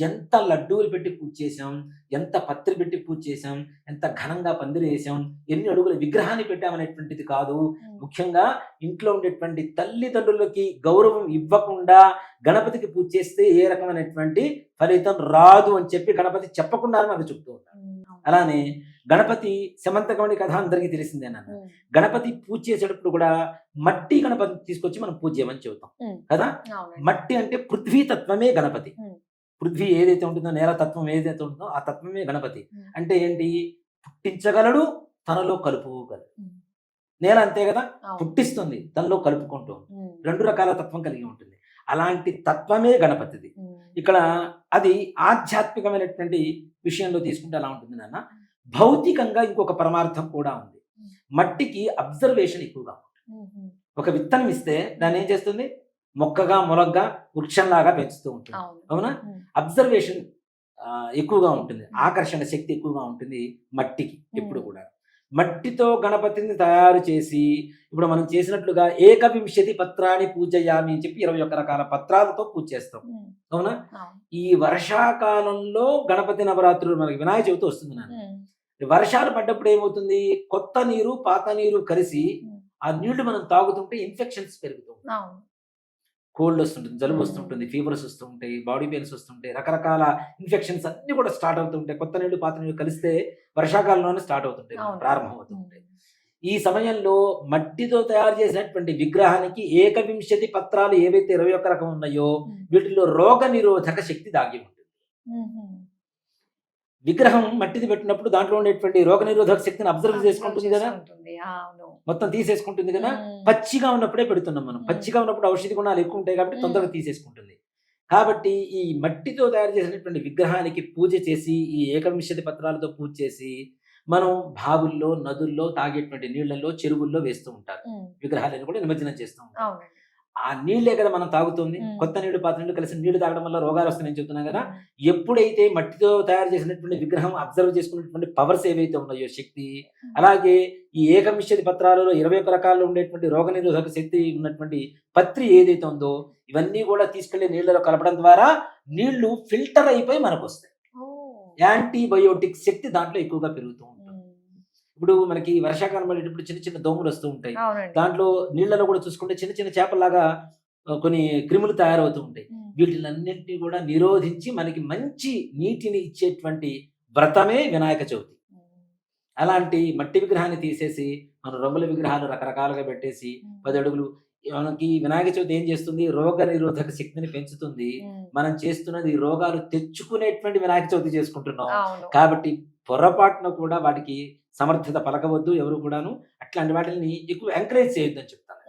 ఎంత లడ్డూలు పెట్టి పూజ చేసాం, ఎంత పత్రి పెట్టి పూజ చేసాం, ఎంత ఘనంగా పందిరి వేసాం, ఎన్ని అడుగుల విగ్రహాన్ని పెట్టామనేటువంటిది కాదు. ముఖ్యంగా ఇంట్లో ఉండేటువంటి తల్లిదండ్రులకి గౌరవం ఇవ్వకుండా గణపతికి పూజ చేస్తే ఏ రకమైనటువంటి ఫలితం రాదు అని చెప్పి గణపతి చెప్పకుండా మనకు చెప్తూ ఉంటారు. అలానే గణపతి శమంతకమణి కథ అందరికీ తెలిసిందేనన్న. గణపతి పూజ చేసేటప్పుడు కూడా మట్టి గణపతి తీసుకొచ్చి మనం పూజ చేయమని చెబుతాం కదా. మట్టి అంటే పృథ్వీ తత్వమే గణపతి. పృథ్వీ ఏదైతే ఉంటుందో, నేల తత్వం ఏదైతే ఉంటుందో ఆ తత్వమే గణపతి. అంటే ఏంటి, పుట్టించగలడు, తనలో కలుపుకోగలడు. నేల అంతే కదా, పుట్టిస్తుంది, తనలో కలుపుకుంటూ 2 రకాల తత్వం కలిగి ఉంటుంది. అలాంటి తత్వమే గణపతిది. ఇక్కడ అది ఆధ్యాత్మికమైనటువంటి విషయంలో తీసుకుంటే ఎలా ఉంటుంది నాన్న, భౌతికంగా ఇంకొక పరమార్థం కూడా ఉంది. మట్టికి అబ్జర్వేషన్ ఎక్కువగా ఉంటుంది. ఒక విత్తనం ఇస్తే దాన్ని ఏం చేస్తుంది, మొక్కగా మొలగ్గా వృక్షంలాగా పెంచుతూ ఉంటుంది. అవునా, అబ్జర్వేషన్ ఎక్కువగా ఉంటుంది, ఆకర్షణ శక్తి ఎక్కువగా ఉంటుంది మట్టికి ఎప్పుడు కూడా. మట్టితో గణపతిని తయారు చేసి ఇప్పుడు మనం చేసినట్లుగా 21 పత్రాన్ని పూజయామి అని చెప్పి 21 రకాల పత్రాలతో పూజ చేస్తాం. అవునా, ఈ వర్షాకాలంలో గణపతి నవరాత్రులు మనకి వినాయక చవితి వస్తుంది నాన్న. వర్షాలు పడ్డప్పుడు ఏమవుతుంది, కొత్త నీరు పాత నీరు కలిసి ఆ నీళ్లు మనం తాగుతుంటే ఇన్ఫెక్షన్స్ పెరుగుతూ ఉంటాయి. కోల్డ్ వస్తుంటుంది, జలుబు వస్తుంటుంది, ఫీవర్స్ వస్తుంటాయి, బాడీ పెయిన్స్ వస్తుంటాయి, రకరకాల ఇన్ఫెక్షన్స్ అన్ని కూడా స్టార్ట్ అవుతుంటాయి. కొత్త నీళ్లు పాత నీళ్లు కలిస్తే వర్షాకాలంలోనే స్టార్ట్ అవుతుంటాయి, ప్రారంభం అవుతుంటాయి. ఈ సమయంలో మట్టితో తయారు చేసినటువంటి విగ్రహానికి 21 పత్రాలు ఏవైతే 21 రకం ఉన్నాయో వీటిలో రోగ నిరోధక శక్తి దాగి ఉంటుంది. విగ్రహం మట్టిది పెట్టినప్పుడు దాంట్లో ఉండేటువంటి రోగ నిరోధక శక్తిని అబ్జర్వ్ చేసుకుంటుంది కదా, మొత్తం తీసేసుకుంటుంది కదా. పచ్చిగా ఉన్నప్పుడే పెడుతున్నాం మనం, పచ్చిగా ఉన్నప్పుడు ఔషధి గుణాలు ఎక్కువ ఉంటాయి కాబట్టి తొందరగా తీసేసుకుంటుంది. కాబట్టి ఈ మట్టితో తయారు చేసినటువంటి విగ్రహానికి పూజ చేసి, ఈ 21 పత్రాలతో పూజ చేసి మనం బావుల్లో, నదుల్లో, తాగేటువంటి నీళ్లలో, చెరువుల్లో వేస్తూ ఉంటారు. విగ్రహాలను కూడా నిమజ్జనం చేస్తూ ఉంటారు. ఆ నీళ్లే కదా మనం తాగుతుంది. కొత్త నీళ్లు పాత నీళ్లు కలిసి నీళ్లు తాగడం వల్ల రోగాలు వస్తాయని చెప్తున్నాం కదా. ఎప్పుడైతే మట్టితో తయారు చేసినటువంటి విగ్రహం అబ్జర్వ్ చేసుకున్నటువంటి పవర్స్ ఏవైతే ఉన్నాయో శక్తి, అలాగే ఈ 21 పత్రాలలో 21 రకాల్లో ఉండేటువంటి రోగ నిరోధక శక్తి ఉన్నటువంటి పత్రి ఏదైతే ఉందో ఇవన్నీ కూడా తీసుకెళ్లి నీళ్లలో కలపడం ద్వారా నీళ్లు ఫిల్టర్ అయిపోయి మనకు వస్తాయి. యాంటీబయోటిక్ శక్తి దాంట్లో ఎక్కువగా పెరుగుతూ ఉంటుంది. ఇప్పుడు మనకి వర్షాకాలం పడేటప్పుడు చిన్న చిన్న దోమలు వస్తూ ఉంటాయి. దాంట్లో నీళ్లలో కూడా చూసుకుంటే చిన్న చిన్న చేపల్లాగా కొన్ని క్రిములు తయారవుతూ ఉంటాయి. వీటిలన్నింటినీ కూడా నిరోధించి మనకి మంచి నీటిని ఇచ్చేటువంటి వ్రతమే వినాయక చవితి. అలాంటి మట్టి విగ్రహాన్ని తీసేసి మన రంగుల విగ్రహాలు రకరకాలుగా పెట్టేసి 10 అడుగులు మనకి వినాయక చవితి ఏం చేస్తుంది, రోగ నిరోధక శక్తిని పెంచుతుంది. మనం చేస్తున్నది రోగాలు తెచ్చుకునేటువంటి వినాయక చవితి చేసుకుంటున్నాం. కాబట్టి పొరపాటున కూడా వాటికి సమర్థత పలకవద్దు ఎవరు కూడాను. అట్లాంటి వాటిని ఎక్కువ ఎంకరేజ్ చేయొద్దని చెప్తాను.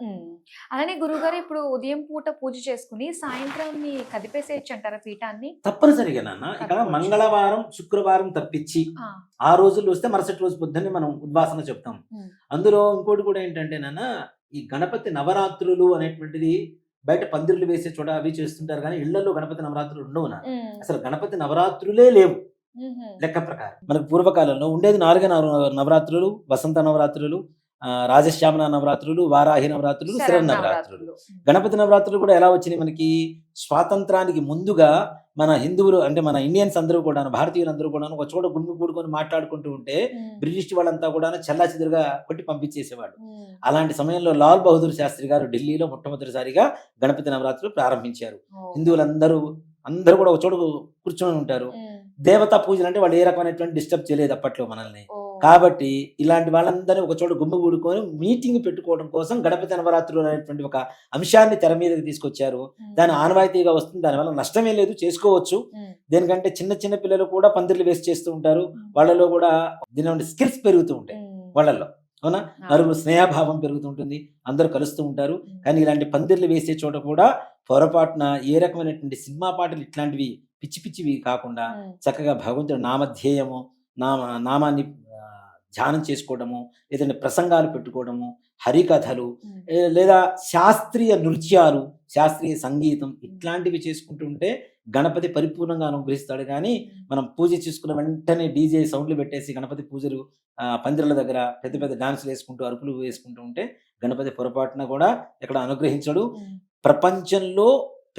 అలానే గురుగారు ఇప్పుడు ఉదయం పూట పూజ చేసుకుని సాయంత్రం కదిపేసేయచ్చు అంటారా పీఠాన్ని? తప్పనిసరిగా నాన్న. ఇక్కడ కట్టుకోవచ్చు. మంగళవారం శుక్రవారం తప్పించి ఆ, ఆ రోజుల్లో వస్తే మరుసటి రోజు పొద్దున్నే మనం ఉద్వాసన చెప్తాం. ఉమ్, అందులో ఇంకోటి కూడా ఏంటంటే నాన్న, ఈ గణపతి నవరాత్రులు అనేటువంటిది బయట పందిర్లు వేసే చోట అవి చేస్తుంటారు, కానీ ఇళ్లలో గణపతి నవరాత్రులు ఉండవు నాన్న. ఉమ్, అసలు గణపతి నవరాత్రులే లేవు ఉమ్, లెక్క ప్రకారం. మనకు పూర్వకాలంలో ఉండేది 4 నవరాత్రులు: వసంత నవరాత్రులు, రాజశ్యామల నవరాత్రులు, వారాహి నవరాత్రులు, శరణ్ నవరాత్రులు. గణపతి నవరాత్రులు కూడా ఎలా వచ్చినాయి మనకి? స్వాతంత్రానికి ముందుగా మన హిందువులు అంటే మన ఇండియన్స్ అందరూ కూడా, భారతీయులందరూ కూడా ఒక చోట గుంపు కూడుకొని మాట్లాడుకుంటూ ఉంటే ఉమ్, బ్రిటిష్ వాళ్ళంతా కూడా చెల్లాచెదురుగా కొట్టి పంపించేసేవాడు. ఉమ్, అలాంటి సమయంలో లాల్ బహదూర్ శాస్త్రి గారు ఢిల్లీలో మొట్టమొదటిసారిగా గణపతి నవరాత్రులు ప్రారంభించారు. ఓ, హిందువులందరూ కూడా ఒక చోట కూర్చొని ఉంటారు. ఉమ్, దేవతా పూజలు అంటే వాళ్ళు ఏ రకమైనటువంటి డిస్టర్బ్ చేయలేదు అప్పట్లో మనల్ని. ఓ, కాబట్టి ఇలాంటి వాళ్ళందరినీ ఒక చోట గుమ్మ కూడుకొని మీటింగ్ పెట్టుకోవడం కోసం గణపతి నవరాత్రులు అనేటువంటి ఒక అంశాన్ని తెర మీదకి తీసుకొచ్చారు. ఉమ్, దాని ఆనవాయితీగా వస్తుంది, దానివల్ల నష్టమే లేదు, చేసుకోవచ్చు. ఉమ్, దేనికంటే చిన్న చిన్న పిల్లలు కూడా పందిర్లు వేసి చేస్తూ ఉంటారు. వాళ్ళలో కూడా దీని స్కిల్స్ పెరుగుతూ ఉంటాయి ఉమ్, వాళ్ళల్లో, అవునా? నలుగురు స్నేహభావం పెరుగుతుంటుంది, అందరూ కలుస్తూ ఉంటారు. ఉమ్, కానీ ఇలాంటి పందిర్లు వేసే చోట కూడా పొరపాటున ఏ రకమైనటువంటి సినిమా పాటలు ఇట్లాంటివి పిచ్చి పిచ్చివి కాకుండా ఉమ్, చక్కగా భగవంతుడి నామధ్యేయము, నామాన్ని ధ్యానం చేసుకోవడము, లేదంటే ప్రసంగాలు పెట్టుకోవడము, హరికథలు, ఉమ్, లేదా శాస్త్రీయ నృత్యాలు, శాస్త్రీయ సంగీతం ఇట్లాంటివి చేసుకుంటూ ఉంటే గణపతి పరిపూర్ణంగా అనుగ్రహిస్తాడు. కానీ మనం పూజ చేసుకున్న వెంటనే డీజే సౌండ్లు పెట్టేసి గణపతి పూజలు పందిర్ల దగ్గర పెద్ద పెద్ద డాన్సులు వేసుకుంటూ అరుపులు వేసుకుంటూ ఉంటే గణపతి పొరపాటున కూడా ఎక్కడ అనుగ్రహించడు. ఉమ్, ప్రపంచంలో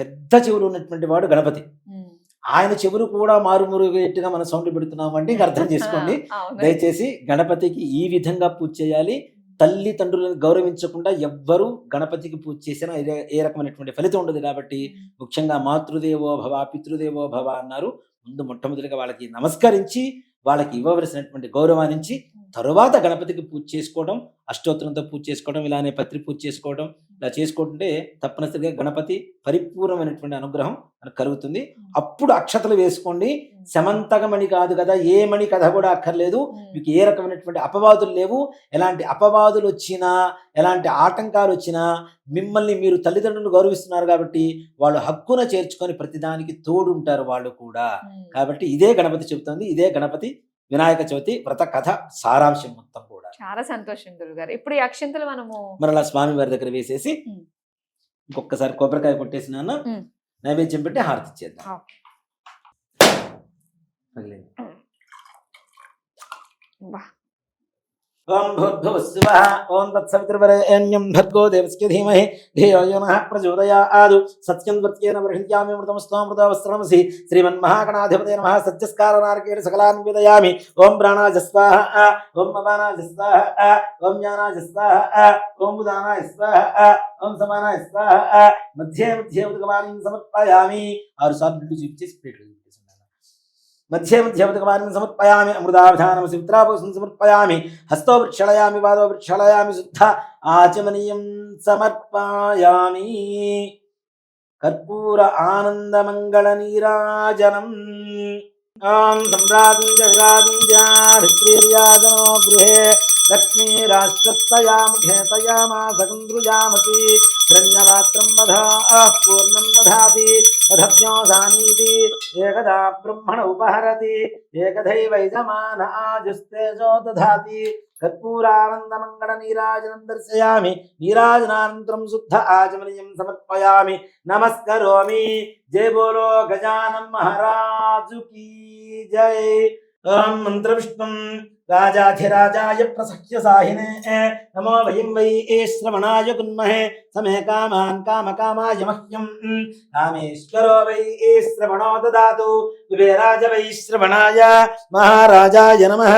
పెద్ద చెవులు ఉన్నటువంటి వాడు గణపతి. ఉమ్. ఆయన చెవులు కూడా మారుమూరుగేట్టుగా మనం సౌండ్ పెడుతున్నాం అంటే ఇంకా అర్థం చేసుకోండి. అవును. దయచేసి గణపతికి ఈ విధంగా పూజ చేయాలి. తల్లిదండ్రులను గౌరవించకుండా ఎవ్వరూ గణపతికి పూజ చేసినా ఏ రకమైనటువంటి ఫలితం ఉండదు. కాబట్టి ముఖ్యంగా మాతృదేవో భవ పితృదేవో భవ అన్నారు. ముందు మొట్టమొదటిగా వాళ్ళకి నమస్కరించి వాళ్ళకి ఇవ్వవలసినటువంటి గౌరవానికి తరువాత గణపతికి పూజ చేసుకోవడం, అష్టోత్తరంతో పూజ చేసుకోవడం, ఇలానే పత్రి పూజ చేసుకోవడం, ఇలా చేసుకుంటే తప్పనిసరిగా గణపతి పరిపూర్ణమైనటువంటి అనుగ్రహం మనకు కలుగుతుంది. అప్పుడు అక్షతలు వేసుకోండి. శమంతకమణి కాదు కదా, ఏ మణి కథ కూడా అక్కర్లేదు. మీకు ఏ రకమైనటువంటి అపవాదులు లేవు. ఎలాంటి అపవాదులు వచ్చినా, ఎలాంటి ఆటంకాలు వచ్చినా మిమ్మల్ని మీరు తల్లిదండ్రులు గౌరవిస్తున్నారు కాబట్టి వాళ్ళు హక్కున చేర్చుకొని ప్రతిదానికి తోడుంటారు వాళ్ళు కూడా. కాబట్టి ఇదే గణపతి చెబుతుంది, ఇదే గణపతి వినాయక చవితి వ్రత కథ సారాంశం మొత్తం కూడా. చాలా సంతోషం గురుగారు. ఇప్పుడు ఈ అక్షంతలు మనము మరలా స్వామి వారి దగ్గర వేసేసి ఇంకొకసారి కొబ్బరికాయ కొట్టేసి నాన్న నైవేద్యం పెట్టి హారతి ఇచ్చేద్దాం. ఓం భూర్భువస్సువః ఓం తత్సవితుర్వరేణ్యం భర్గో దేవస్య ధీమహి ధియో యో నః ప్రచోదయాత్. సత్యం వర్త్యేన వృహిణ్యామి అమృతమస్తమృతవస్త్రమసి. శ్రీమన్మహాగణాధిపతయే నమః. సత్యస్కారనార్కేణ సకలాన్ విదయామి. ఓం ప్రాణాయ స్వాహా, ఓం అపానాయ స్వాహా, ఓం జ్ఞానాయ స్వాహా, ఓం ఉదానాయ స్వాహా, ఓం సమానాయ స్వాహా. మధ్యే మధ్యే ఉదకమానం సమర్పయామి. 6 సార్లు బిడ్డు చూపించేసి ప్లేట్లు మధ్యే మధ్య ఉదకమానం సమర్పయామి. అమృతావధానం సిత్రాభూషణం సమర్పయామి. హస్తో వృక్షళయామి, పాదో వృక్షళయామి, శుద్ధ ఆచమనీయం సమర్పయామి. కర్పూర ఆనందమంగళ నీరాజనం. ఓం సమ్రాజంజాభిత్రీర్యాజనో గృహే లక్ష్మీ రాష్ట్రస్తయా ముఖే తయామాసకుంద్రుజామసి. ధన్యరాత్రం వధా పూర్ణం వధాతి వధభ్యోసానీతి. ఏకదా బ్రహ్మణ ఉపహరతి ఏకదైవైజమాన ఆజుస్తేజో దధాతి. కర్పూరానందమంగళ నీరాజనం దర్శయామి. నీరాజనానంతరం శుద్ధ ఆచమనీయం సమర్పయామి. నమస్కరోమి. జయ బోలో గజానన్ మహారాజు కీ జై. ఓం మంత్ర విష్ణుం రాజాధిరాజాయ ప్రసహ్య సాహినే నమో వయం వై శ్రవణాయ గున్మహే. సమే కామాన్ కామకామాయ మహ్యం. కామేశ్వరో వై శ్రవణో దదాతు. కుబేరాజ వై శ్రవణాయ మహారాజాయ నమః.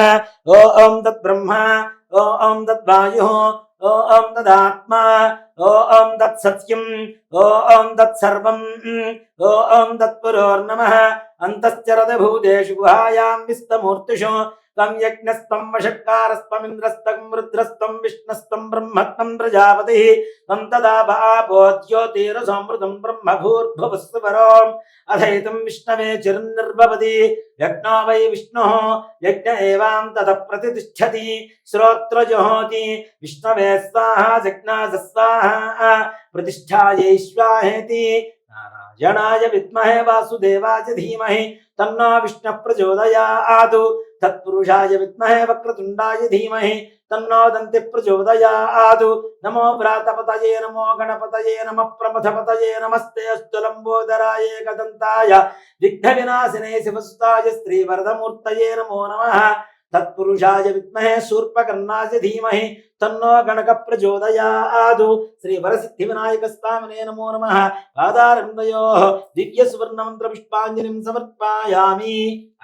ఓం తద్బ్రహ్మ, ఓం తద్వాయు, ఓం తదాత్మా, ఓం తత్సత్యం, ఓం తత్సర్వం, ఓం తత్పురోర్నమః. అంతశ్చరద భూతేషు గుహాయాం విస్తమూర్తిషు త్వం యజ్ఞస్త్వం వషట్కారస్త్వమింద్రస్త్వం రుద్రస్త్వం విష్ణుస్త్వం బ్రహ్మత్వం ప్రజాపతి త్వం తదా భావో జ్యోతిరసమృతం బ్రహ్మభూర్భువస్సువరో అధైతం విష్ణవే చిరుర్నిర్భవతి యజ్ఞో వై విష్ణుః యజ్ఞ ఏవాం తతః ప్రతిష్ఠతి శ్రోత్రజోతి విష్ణవే స్వాహా జజ్ఞాస స్వాహా ప్రతిష్ఠాయై స్వాహేతి నారాయణాయ విద్మహే వాసుదేవాయ ధీమహి తన్నో విష్ణుః ప్రచోదయాత్ తత్పురుషాయ విద్మహే వక్రతుండాయ ధీమహి తన్నో దంతి ప్రచోదయాత్ నమో వ్రాతపతయే నమో గణపతయే నమః ప్రమథపతయే నమస్తే అస్తు లంబోదరాయ ఏకదంతాయ విఘ్న వినాశినే శివసుతాయ శ్రీవరదమూర్తయే నమో నమః తత్పురుషాయ విద్మహే శూర్పకర్ణాయ ధీమహి తన్నో గణక ప్రచోదయాత్ శ్రీ వరసిద్ధి వినాయక స్వామినే నమో నమః పాదారంభయో దివ్య సువర్ణ మంత్ర పుష్పాంజలిం సమర్పయామి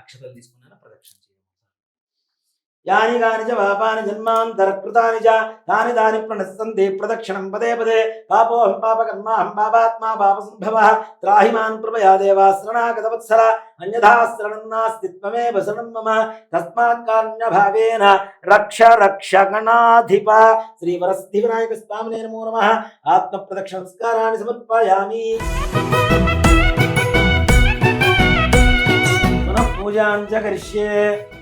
అక్షతలు తీసుకున్నాను ప్రదక్షిణ చేయండి యాని కాని చ పాపాని జన్మాంతరకృతాని చ తాని తాని ప్రణశ్యంతి ప్రదక్షిణం పదే పదే పాపోహం పాపకర్మాహం పాపాత్మా పాపసంభవః త్రాహి మాం కృపయా దేవా శరణాగత వత్సల అన్యథా శరణం నాస్తి త్వమేవ శరణం మమ తస్మాత్ కారుణ్యభావేన రక్ష రక్ష గణాధిప శ్రీ వరసిద్ధి వినాయక స్వామినే నమో నమః ఆత్మ ప్రదక్షిణ నమస్కారాన్ని సమర్పయామి పునః పూజాం చ కరిష్యే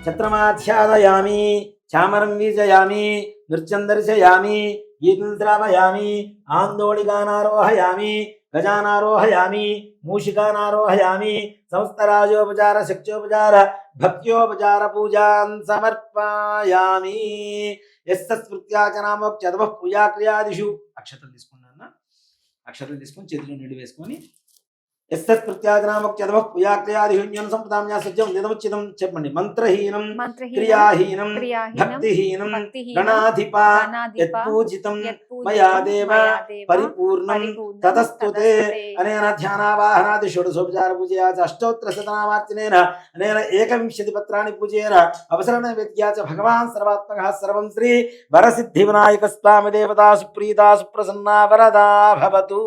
ఛత్రమాధ్యాదయామి చామరం వీజయామి నృత్యం దర్శయామి గీతం శ్రావయామి ఆందోళికానారోహయామి గజానారోహయామి మూషికానారోహయామి సంస్థరాజోపచార శక్త్యోపచార భక్త్యోపచార పూజాన్ సమర్పయామి యస్సత్స్మృత్యాచనామోక్త్యదవ పూజాక్రియాదిషు అక్షతలు తీసుకున్నా అక్షతలు తీసుకొని చేతిలో నీళ్ళు వేసుకొని యస్సత్స్మృత్యాచనామోక్త్యదవ పూజాక్రియాదిషుణ్యం సంపదామ్యా సత్యం నిదముచ్చితం చెప్పండి మంత్రహీనం క్రియాహీనం భక్తిహీనం గణాధిప యత్పూజితం మయా దేవ పరిపూర్ణం తతస్తుతే అనేన ధ్యానావాహనాది షోడశోపచార పూజయా చ అష్టోత్తర శతనామార్చనేన అనేన ఏకవింశతి పత్రాణి పూజయేన అవసర నైవేద్యా చ భగవాన్ సర్వాత్మకః సర్వం శ్రీ వరసిద్ధి వినాయక స్వామి దేవతా సుప్రీతా సుప్రసన్నా వరదా భవతు.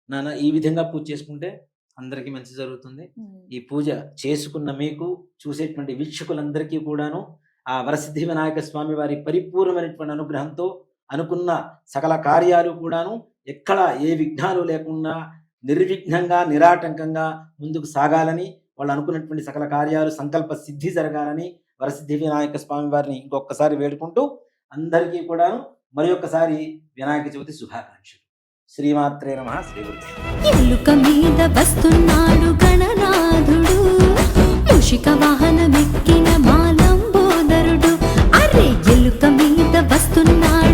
నాన్న ఈ విధంగా పూజ చేసుకుంటే అందరికీ మంచి జరుగుతుంది. ఈ పూజ చేసుకున్న మీకు చూసేటువంటి వీక్షకులందరికీ కూడాను ఆ వరసిద్ధి వినాయక స్వామి వారి పరిపూర్ణమైనటువంటి అనుగ్రహంతో అనుకున్న సకల కార్యాలు కూడాను ఎక్కడ ఏ విఘ్నాలు లేకుండా నిర్విఘ్నంగా నిరాటంకంగా ముందుకు సాగాలని, వాళ్ళు అనుకున్నటువంటి సకల కార్యాలు సంకల్ప సిద్ధి జరగాలని వరసిద్ధి వినాయక స్వామి వారిని ఇంకొకసారి వేడుకుంటూ అందరికీ కూడాను మరి ఒక్కసారి వినాయక చవితి శుభాకాంక్షలు. శ్రీమాత్రే నమః. శ్రీ ఎలుక మీద వస్తున్నాడు గణనాథుడు, మూషిక వాహనమెక్కిన మాలంబోదరుడు. అరే ఎలుక మీద వస్తున్నాడు